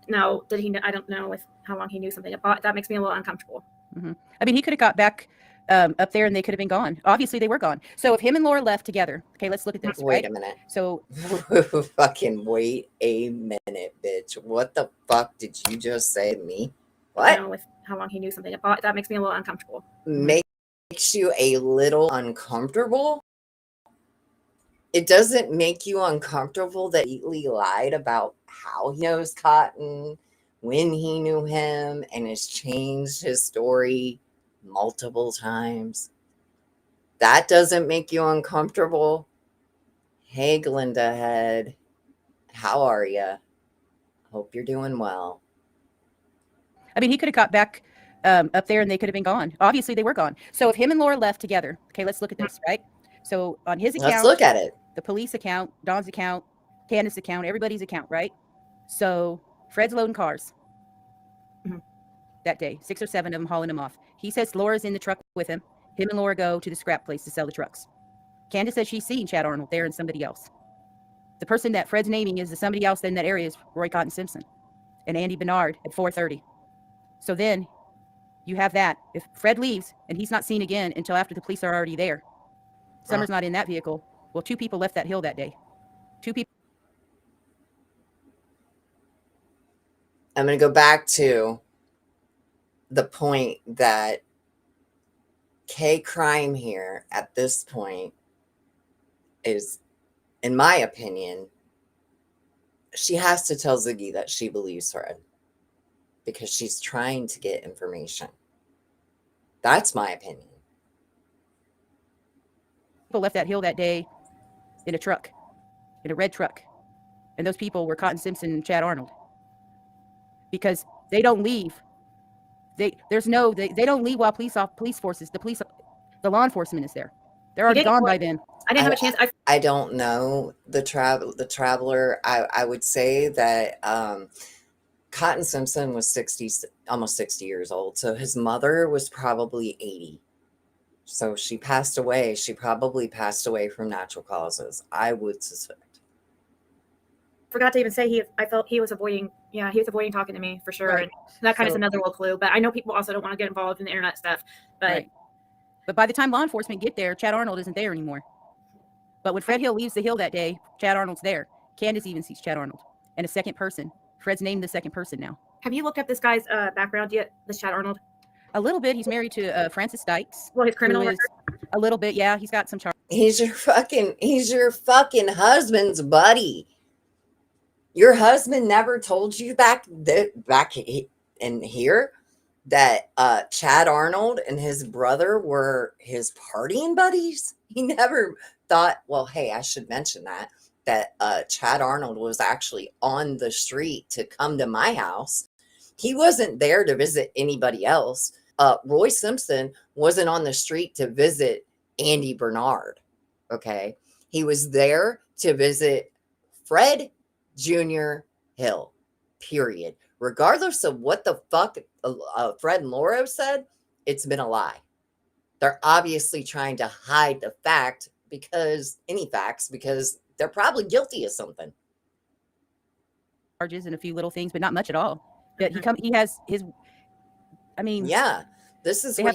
No, did he? I don't know how long he knew something about. That makes me a little uncomfortable. I mean, he could have got back up there and they could have been gone. Obviously, they were gone. So if him and Laura left together, okay, let's look at this. Wait a minute. So fucking wait a minute, bitch. What the fuck did you just say to me? What? I don't know with how long he knew something about. That makes me a little uncomfortable. Makes you a little uncomfortable? It doesn't make you uncomfortable that he lied about how he knows Cotton, when he knew him, and has changed his story multiple times. That doesn't make you uncomfortable? Hey, Glinda Head. How are you? Hope you're doing well. I mean, he could have got back up there, and they could have been gone. Obviously, they were gone. So if him and Laura left together, okay, let's look at this, right? So on his account, let's look at it. the police account, Don's account, Candace's account, everybody's account, right? So Fred's loading cars that day, 6 or 7 of them hauling them off. He says Laura's in the truck with him. Him and Laura go to the scrap place to sell the trucks. Candace says she's seen Chad Arnold there and somebody else. The person that Fred's naming is the somebody else in that area is Roy Cotton Simpson and Andy Bernard at 4:30. So then you have that. If Fred leaves and he's not seen again until after the police are already there, Summer's not in that vehicle. Well, 2 people left that hill that day. 2 people. I'm going to go back to the point that K crime here at this point is, in my opinion, she has to tell Ziggy that she believes Fred because she's trying to get information. That's my opinion. People left that hill that day in a truck, in a red truck. And those people were Cotton Simpson and Chad Arnold. Because they don't leave. They don't leave while police forces, the law enforcement is there. They're already gone by then. I didn't have a chance. I don't know the traveler. I would say that Cotton Simpson was almost 60 years old. So his mother was probably 80. So she passed away. She probably passed away from natural causes, I would suspect. Forgot to even say I felt he was avoiding. Yeah, he was avoiding talking to me for sure. Right. And that kind of is another little clue. But I know people also don't want to get involved in the internet stuff. But Right. But by the time law enforcement get there, Chad Arnold isn't there anymore. But when Fred Hill leaves the hill that day, Chad Arnold's there. Candace even sees Chad Arnold and a second person. Fred's named the second person now. have you looked up this guy's background yet? This Chad Arnold? A little bit. He's married to Frances Dykes. Well, his criminal who is record? a little bit. Yeah, he's got some charges. He's your fucking husband's buddy. Your husband never told you back in here that Chad Arnold and his brother were his partying buddies? He never thought, well, hey, I should mention that Chad Arnold was actually on the street to come to my house. He wasn't there to visit anybody else. Roy Simpson wasn't on the street to visit Andy Bernard. Okay. He was there to visit Fred Jr. Hill, period. Regardless of what the fuck Fred and Laura said, it's been a lie. They're obviously trying to hide the fact because they're probably guilty of something. Charges and a few little things, but not much at all. But he has his. I mean, yeah, this is where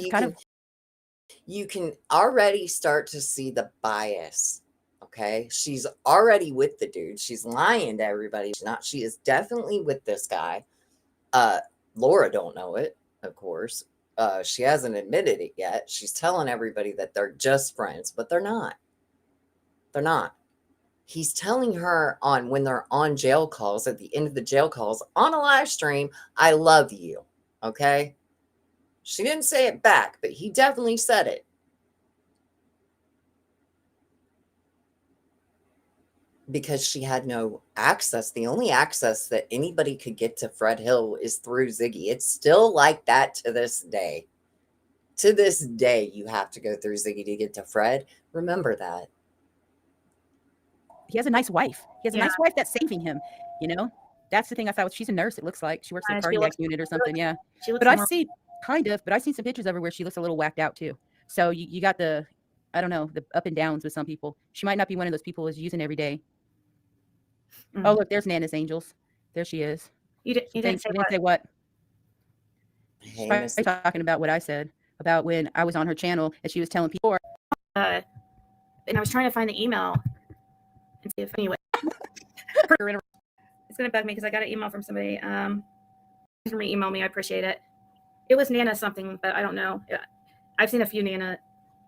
you can already start to see the bias. Okay, she's already with the dude. She's lying to everybody. She is definitely with this guy. Laura don't know it, of course. She hasn't admitted it yet. She's telling everybody that they're just friends, but they're not. They're not. He's telling her when they're on jail calls, at the end of the jail calls, on a live stream, I love you. Okay? She didn't say it back, but he definitely said it. Because she had no access. The only access that anybody could get to Fred Hill is through Ziggy. It's still like that to this day. To this day, you have to go through Ziggy to get to Fred. Remember that. He has a nice wife. He has a nice wife that's saving him. You know, that's the thing I thought. She's a nurse. It looks like she works at a cardiac unit or something. Yeah. But I've seen some pictures of her where she looks a little whacked out too. So you got the up and downs with some people. She might not be one of those people who's using every day. Oh, look, there's Nana's Angels. There she is. You didn't say what? Hey, She's talking about what I said about when I was on her channel and she was telling people. And I was trying to find the email and see if anyway. It's gonna bug me because I got an email from somebody. You can re-email me. I appreciate it. It was Nana something, but I don't know. I've seen a few Nana.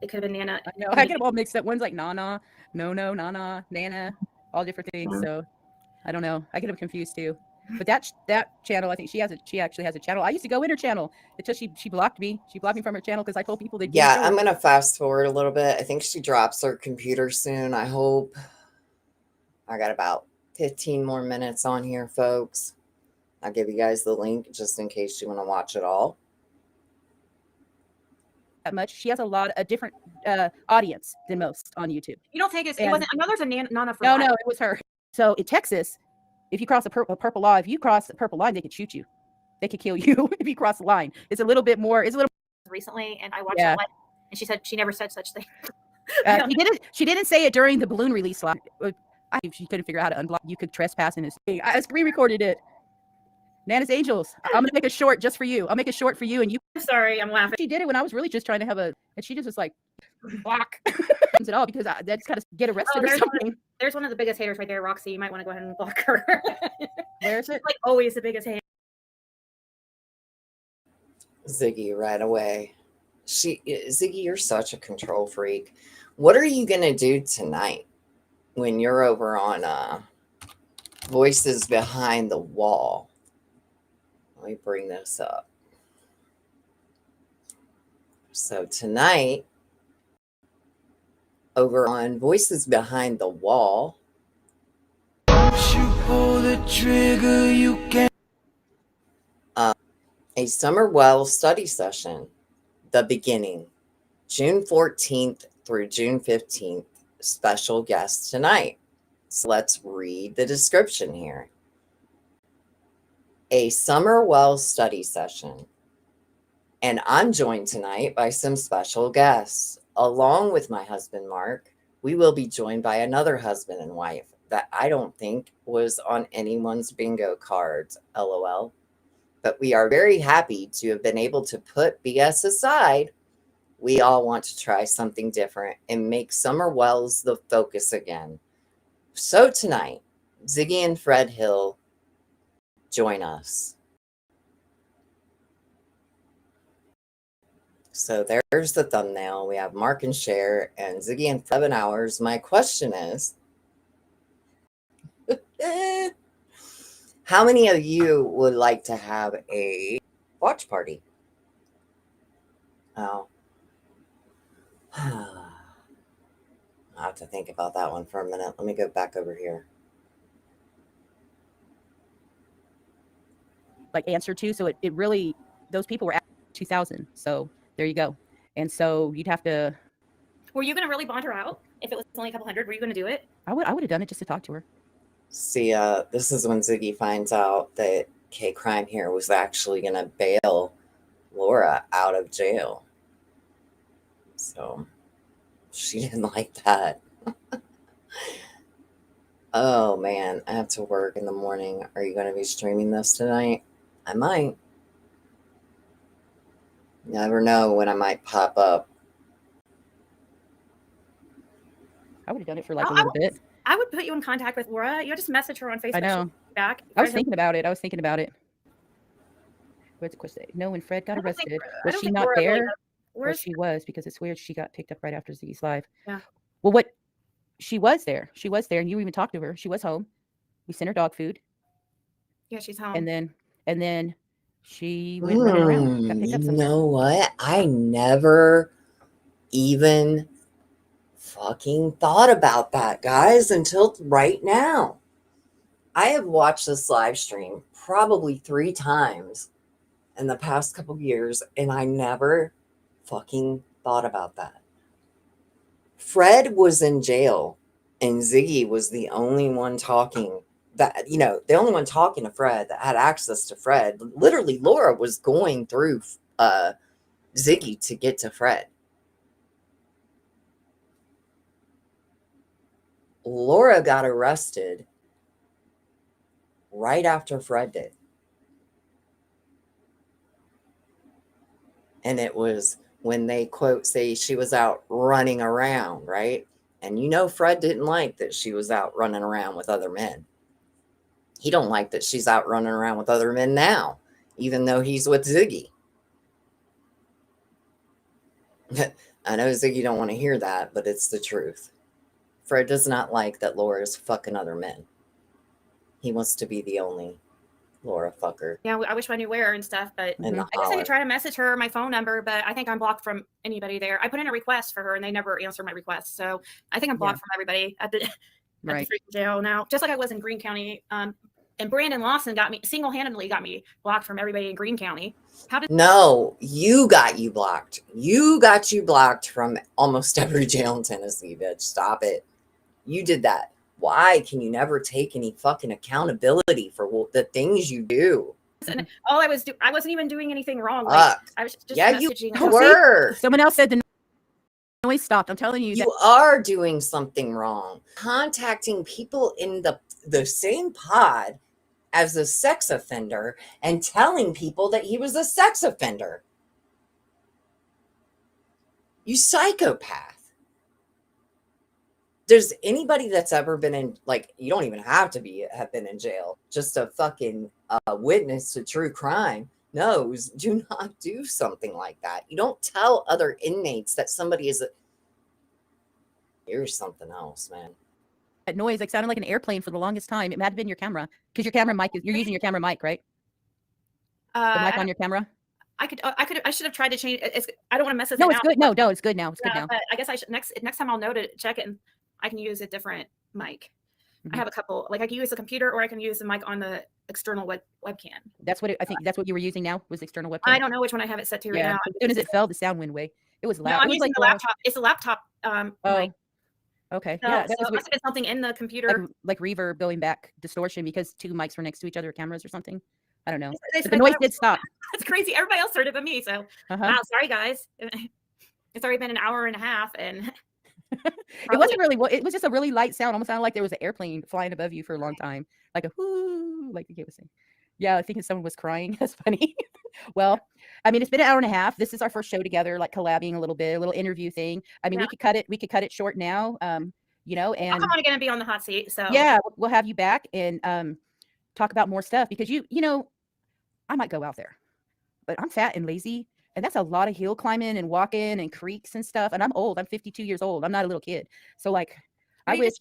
It could have been Nana. I know. I get them all mixed up. One's like Nana, Nana, Nana, all different things. So I don't know. I get them confused too. But that channel, I think she actually has a channel. I used to go in her channel until she blocked me. She blocked me from her channel because I told people that. Yeah, I'm gonna fast forward a little bit. I think she drops her computer soon. I hope. I got about 15 more minutes on here, folks. I'll give you guys the link just in case you want to watch it all. that much. She has a different audience than most on YouTube. You don't think it And- wasn't? I know there's a Nana for No, life. no, it was her. So in Texas, if you cross a purple law, if you cross a purple line, they could shoot you. They could kill you if you cross the line. It's a little bit more. It's a little. Recently, and I watched Yeah. that one, and she said she never said such thing. She didn't say it during the balloon release live. She couldn't figure out how to unblock. You could trespass in his. I screen recorded it. Nana's Angels. I'm gonna make a short just for you. I'll make a short for you, and you. I'm sorry, I'm laughing. She did it when I was really just trying to have a, and she just was like, block. At all because that's kind of get arrested or something. There's one of the biggest haters right there, Roxy. You might want to go ahead and block her. Where is it? Like always the biggest hater. Ziggy right away. Ziggy, you're such a control freak. What are you gonna do tonight when you're over on Voices Behind the Wall? Let me bring this up. So tonight, over on Voices Behind the Wall, You pull the trigger, you can. a summer well study session, the beginning, June 14th through June 15th. Special guest tonight. So let's read the description here. A summer well study session. And I'm joined tonight by some special guests. Along with my husband, Mark, we will be joined by another husband and wife that I don't think was on anyone's bingo cards, LOL. But we are very happy to have been able to put BS aside. We all want to try something different and make summer wells the focus again. So tonight, Ziggy and Fred Hill join us. So there's the thumbnail. We have Mark and Cher and Ziggy in 7 hours. My question is, how many of you would like to have a watch party? Oh. I have to think about that one for a minute. Let me go back over here. like answer to. So it really, those people were at 2000. So there you go. And so you'd have to. Were you going to really bond her out if it was only a couple hundred? Were you going to do it? I would have done it just to talk to her. See, this is when Ziggy finds out that K Crime here was actually going to bail Laura out of jail. So she didn't like that. Oh man, I have to work in the morning. Are you going to be streaming this tonight? I might. Never know when I might pop up. I would have done it for like a little bit. I would put you in contact with Laura. You just message her on Facebook. I know. Back. I was thinking about it. What's the question? No, when Fred got arrested, was she not there? Well, she was, because it's weird. She got picked up right after Ziggy's live. Yeah. Well, she was there. She was there, and you even talked to her. She was home. We sent her dog food. Yeah, she's home. And then she went running around. Got picked up somewhere. You know what? I never even fucking thought about that, guys, until right now. I have watched this live stream probably 3 times in the past couple of years, and I never fucking thought about that. Fred was in jail, and Ziggy was the only one talking the only one talking to Fred that had access to Fred. Literally, Laura was going through Ziggy to get to Fred. Laura got arrested right after Fred did. And it was when they quote say she was out running around, right? And Fred didn't like that she was out running around with other men. He don't like that she's out running around with other men now, even though he's with Ziggy. I know Ziggy don't want to hear that, but it's the truth. Fred does not like that Laura is fucking other men. He wants to be the only Laura fucker. Yeah, I wish I knew where and stuff, but I guess I holler. could try to message her my phone number, but I think I'm blocked from anybody there. I put in a request for her and they never answered my request. So I think I'm blocked from everybody at the freaking jail now, just like I was in Greene County. And Brandon Lawson single-handedly got me blocked from everybody in Greene County. How did? No, you got you blocked. You got you blocked from almost every jail in Tennessee, bitch. Stop it. You did that. Why can you never take any fucking accountability for the things you do? And all I wasn't even doing anything wrong. Like, I was just messaging. You were. Someone else said the noise stopped. I'm telling you. You are doing something wrong. Contacting people in the same pod as a sex offender and telling people that he was a sex offender. You psychopath. There's anybody that's ever been in, like, you don't even have been in jail. Just a fucking witness to true crime knows, do not do something like that. You don't tell other inmates that somebody is you're something else, man. That noise like sounded like an airplane for the longest time. It might have been your camera, because your camera mic you're using your camera mic, right? The mic on your camera. I should have tried to change it. I don't want to mess this up. No, it's good. No, it's good now. It's good now. But I guess I should next time I'll know to check it, and I can use a different mic. I have a couple. Like, I can use the computer, or I can use the mic on the external webcam. That's what I think. That's what you were using now, was the external webcam. I don't know which one I have it set to right now. As soon as it fell, the sound went away. It was loud. No, I'm using the laptop. It's a laptop mic. Okay. So, Yeah, so it must have been something in the computer, like reverb, going back, distortion, because two mics were next to each other, cameras or something. I don't know. But the noise did stop. It's crazy. Everybody else heard it but me. So wow, sorry guys. It's already been an hour and a half, and it wasn't really. It was just a really light sound. Almost sounded like there was an airplane flying above you for a long time, like a whoo, like the kid was saying. Yeah, I think someone was crying. That's funny. Well, I mean, it's been an hour and a half. This is our first show together, like collabing a little bit, a little interview thing. I mean, we could cut it short now. You know, and I'm going to be on the hot seat. So yeah, we'll have you back and talk about more stuff, because you know, I might go out there, but I'm fat and lazy, and that's a lot of hill climbing and walking and creeks and stuff. And I'm old. I'm 52 years old. I'm not a little kid. So like, I wish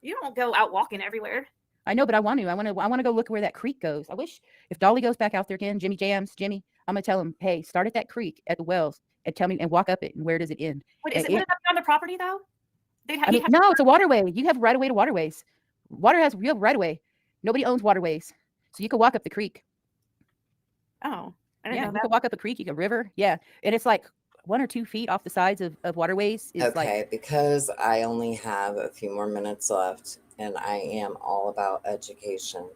you don't go out walking everywhere. I know, but I want to. I want to go look where that creek goes. I wish if Dolly goes back out there again, Jimmy, I'm gonna tell him, hey, start at that creek at the wells and tell me and walk up it, and where does it end? Wait, would it up on the property though? No, it's a waterway. You have right away to waterways. You have right away. Nobody owns waterways, so you can walk up the creek. Oh, I didn't know that. You can walk up a creek, you can river. Yeah, and it's like 1 or 2 feet off the sides of waterways. Okay, because I only have a few more minutes left, and I am all about education.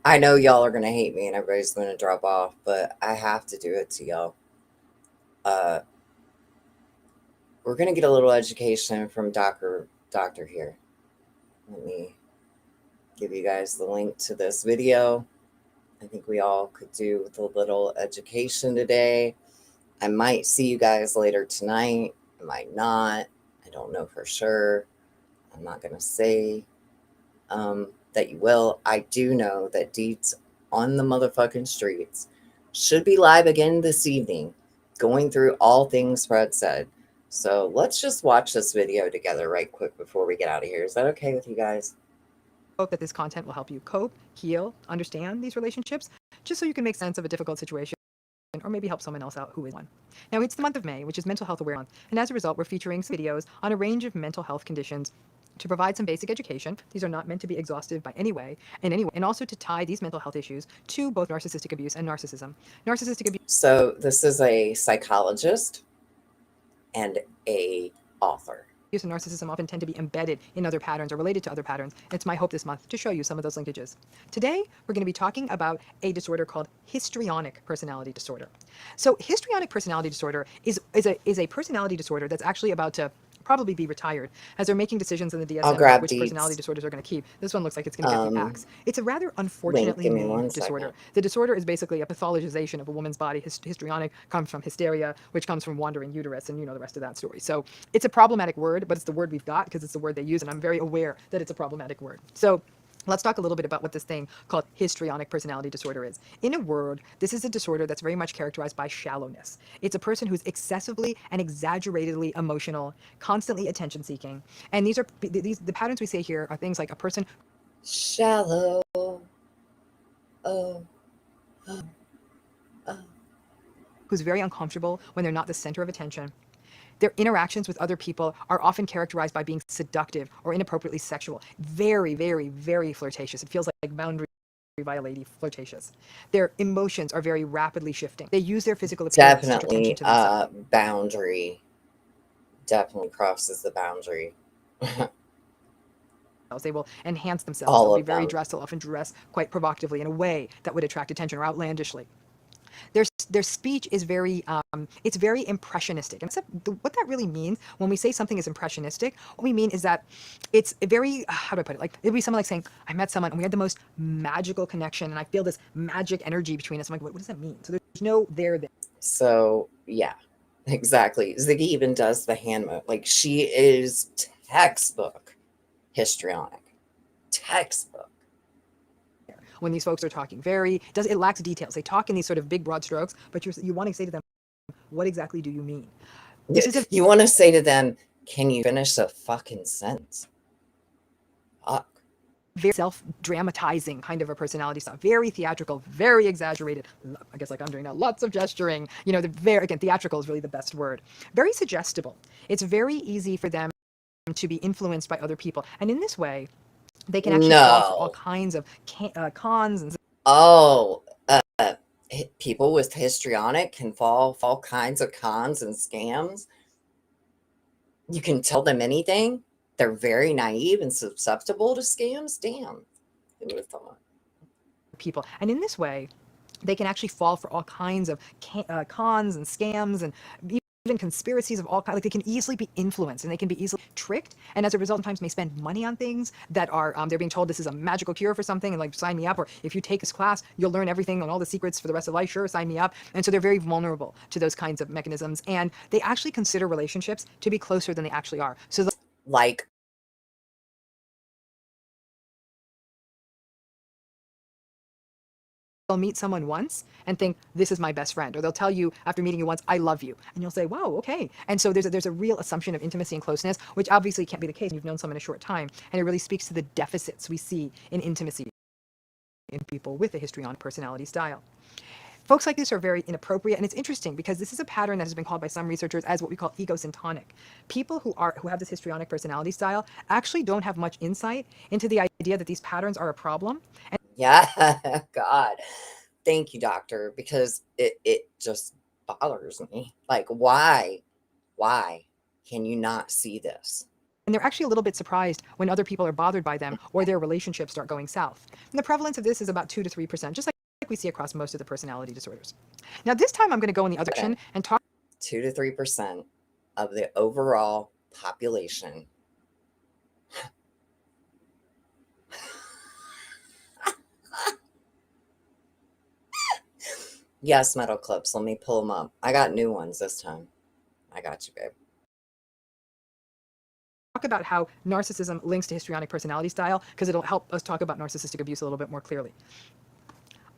I know y'all are gonna hate me, and everybody's gonna drop off, but I have to do it to y'all. We're going to get a little education from Doctor here. Let me give you guys the link to this video. I think we all could do with a little education today. I might see you guys later tonight. I might not. I don't know for sure. I'm not going to say that you will. I do know that Deets on the motherfucking streets should be live again this evening, going through all things Fred said. So let's just watch this video together right quick before we get out of here. Is that okay with you guys? Hope that this content will help you cope, heal, understand these relationships, just so you can make sense of a difficult situation, or maybe help someone else out who is one. Now, it's the month of May, which is Mental Health Awareness Month, and as a result, we're featuring videos on a range of mental health conditions to provide some basic education. These are not meant to be exhaustive by any way, and also to tie these mental health issues to both narcissistic abuse and narcissism. Narcissistic abuse. So this is a psychologist and a author. Abuse and narcissism often tend to be embedded in other patterns or related to other patterns. It's my hope this month to show you some of those linkages. Today, we're going to be talking about a disorder called histrionic personality disorder. So histrionic personality disorder is a personality disorder that's actually about to probably be retired, as they're making decisions in the DSM about which personality disorders are going to keep. This one looks like it's going to get the axe. It's a rather unfortunately named disorder. The disorder is basically a pathologization of a woman's body. Histrionic comes from hysteria, which comes from wandering uterus, and you know the rest of that story. So it's a problematic word, but it's the word we've got because it's the word they use, and I'm very aware that it's a problematic word. So let's talk a little bit about what this thing called histrionic personality disorder is. In a word, this is a disorder that's very much characterized by shallowness. It's a person who's excessively and exaggeratedly emotional, constantly attention-seeking. And the patterns we say here are things like a person shallow, who's very uncomfortable when they're not the center of attention. Their interactions with other people are often characterized by being seductive or inappropriately sexual. Very, very, very flirtatious. It feels like boundary violating flirtatious. Their emotions are very rapidly shifting. They use their physical appearance to draw attention Definitely to themselves. boundary. Definitely crosses the boundary. They will enhance themselves. All They'll be of very them. dressed. They'll often dress quite provocatively in a way that would attract attention or outlandishly. Their speech is very it's very impressionistic. And what that really means when we say something is impressionistic, what we mean is that it's a very how do I put it? Like it would be something like saying, I met someone and we had the most magical connection and I feel this magic energy between us. I'm like, what does that mean? So there's no there. So yeah, exactly. Ziggy even does the hand move. Like she is textbook histrionic. Textbook. When these folks are talking, it lacks details. They talk in these sort of big broad strokes, but you want to say to them, what exactly do you mean? You want to say to them, can you finish a fucking sentence? Fuck. Very self-dramatizing kind of a personality style. Very theatrical, very exaggerated. I guess like I'm doing now, lots of gesturing. You know, again, theatrical is really the best word. Very suggestible. It's very easy for them to be influenced by other people. And in this way, they can actually fall for all kinds of cons and people with histrionic can fall for all kinds of cons and scams. You can tell them anything. They're very naive and susceptible to scams. Damn. Who would have thought? People. And in this way, they can actually fall for all kinds of cons and scams and even conspiracies of all kinds. Like they can easily be influenced and they can be easily tricked, and as a result sometimes may spend money on things that are they're being told this is a magical cure for something and like sign me up, or if you take this class you'll learn everything and all the secrets for the rest of life, sure, sign me up. And so they're very vulnerable to those kinds of mechanisms, and they actually consider relationships to be closer than they actually are. So like they'll meet someone once and think this is my best friend, or they'll tell you after meeting you once, I love you, and you'll say, wow, okay. And so there's a real assumption of intimacy and closeness, which obviously can't be the case when you've known someone a short time, and it really speaks to the deficits we see in intimacy in people with a histrionic personality style. Folks like this are very inappropriate, and it's interesting because this is a pattern that has been called by some researchers as what we call egosyntonic. People who have this histrionic personality style actually don't have much insight into the idea that these patterns are a problem. And yeah, God, thank you, doctor, because it just bothers me. Like, why can you not see this? And they're actually a little bit surprised when other people are bothered by them or their relationships start going south. And the prevalence of this is about 2 to 3%, just like we see across most of the personality disorders. Now, this time I'm going to go in the other direction and talk 2 to 3% of the overall population. Yes, metal clips. Let me pull them up. I got new ones this time. I got you, babe. Talk about how narcissism links to histrionic personality style, because it'll help us talk about narcissistic abuse a little bit more clearly.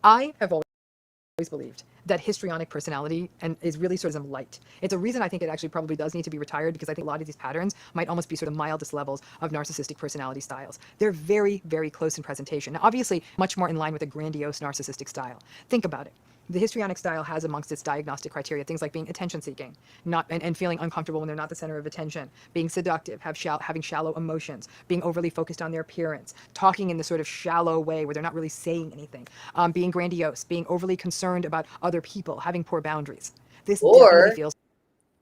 I have always believed that histrionic personality is really sort of light. It's a reason I think it actually probably does need to be retired, because I think a lot of these patterns might almost be sort of mildest levels of narcissistic personality styles. They're very, very close in presentation. Now, obviously, much more in line with a grandiose narcissistic style. Think about it. The histrionic style has amongst its diagnostic criteria things like being attention-seeking, and feeling uncomfortable when they're not the center of attention, being seductive, having shallow emotions, being overly focused on their appearance, talking in the sort of shallow way where they're not really saying anything, being grandiose, being overly concerned about other people, having poor boundaries. This definitely feels...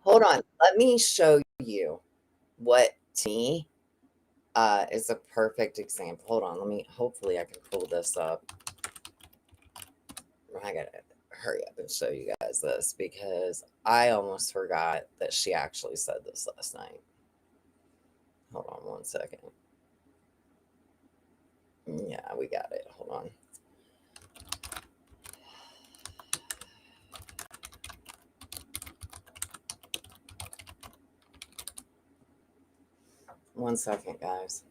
Hold on. Let me show you what to me is a perfect example. Hold on. Hopefully I can pull this up. I gotta hurry up and show you guys this, because I almost forgot that she actually said this last night. Hold on one second. Yeah, we got it. Hold on. One second, guys.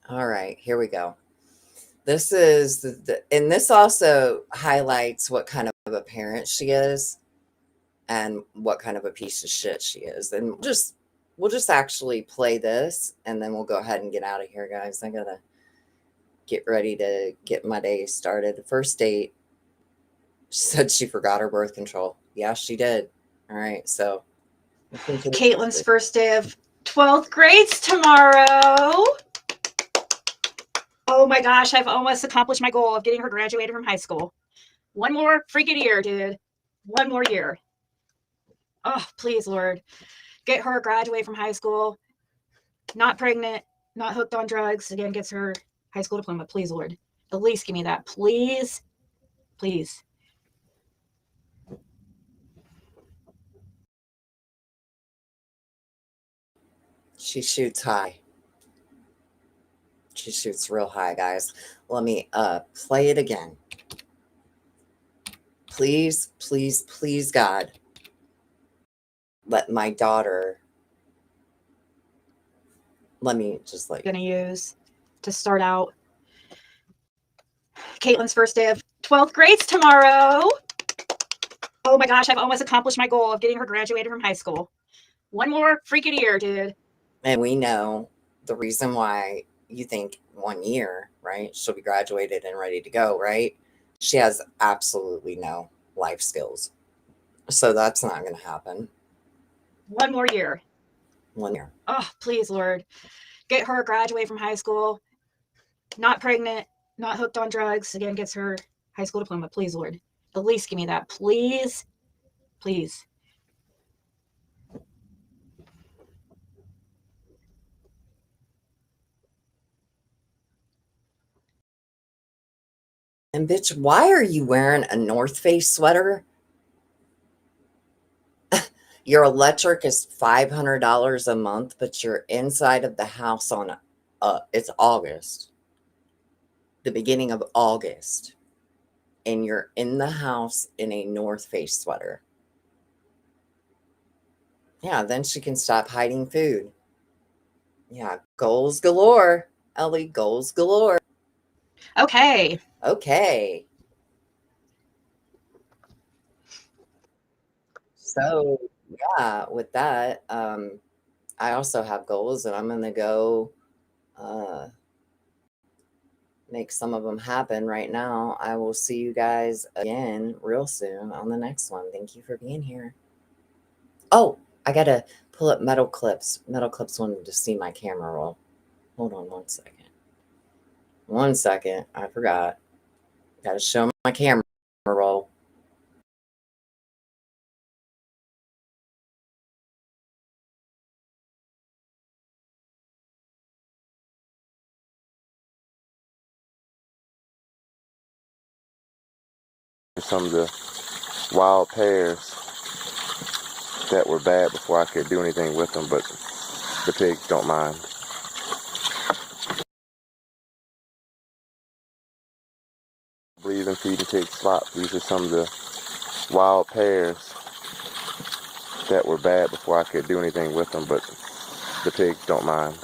All right, here we go. This is and this also highlights what kind of a parent she is and what kind of a piece of shit she is. And we'll just actually play this, and then we'll go ahead and get out of here, guys. I gotta get ready to get my day started. First date She said she forgot her birth control. Yeah, she did. All right, so. Caitlin's first day of 12th grade's tomorrow. Oh my gosh, I've almost accomplished my goal of getting her graduated from high school. One more freaking year, dude. One more year. Oh, please, Lord. Get her graduate from high school. Not pregnant, not hooked on drugs. Again, gets her high school diploma. Please, Lord. At least give me that. Please. Please. She shoots high. She shoots real high, guys. Let me play it again. Please, please, please, God, let my daughter, let me just like. Gonna use to start out. Caitlin's first day of 12th grade's tomorrow. Oh my gosh, I've almost accomplished my goal of getting her graduated from high school. One more freaking year, dude. And we know the reason why you think 1 year, right? She'll be graduated and ready to go, right? She has absolutely no life skills. So that's not going to happen. One more year. 1 year. Oh, please, Lord. Get her graduate from high school. Not pregnant, not hooked on drugs. Again, gets her high school diploma. Please, Lord. At least give me that. Please. Please. And bitch, why are you wearing a North Face sweater? Your electric is $500 a month, but you're inside of the house on it's August, the beginning of August, and you're in the house in a North Face sweater. Yeah, then she can stop hiding food. Yeah, goals galore, Ellie, goals galore. Okay. Okay. So, yeah, with that, I also have goals, and I'm going to go make some of them happen right now. I will see you guys again real soon on the next one. Thank you for being here. Oh, I got to pull up Metal Clips. Metal Clips wanted to see my camera roll. Hold on 1 second. 1 second. I forgot. Got to show my camera roll. Some of the wild pears that were bad before I could do anything with them, but the pigs don't mind. Breathing, feeding pigs slop. These are some of the wild pears that were bad before I could do anything with them, but the pigs don't mind.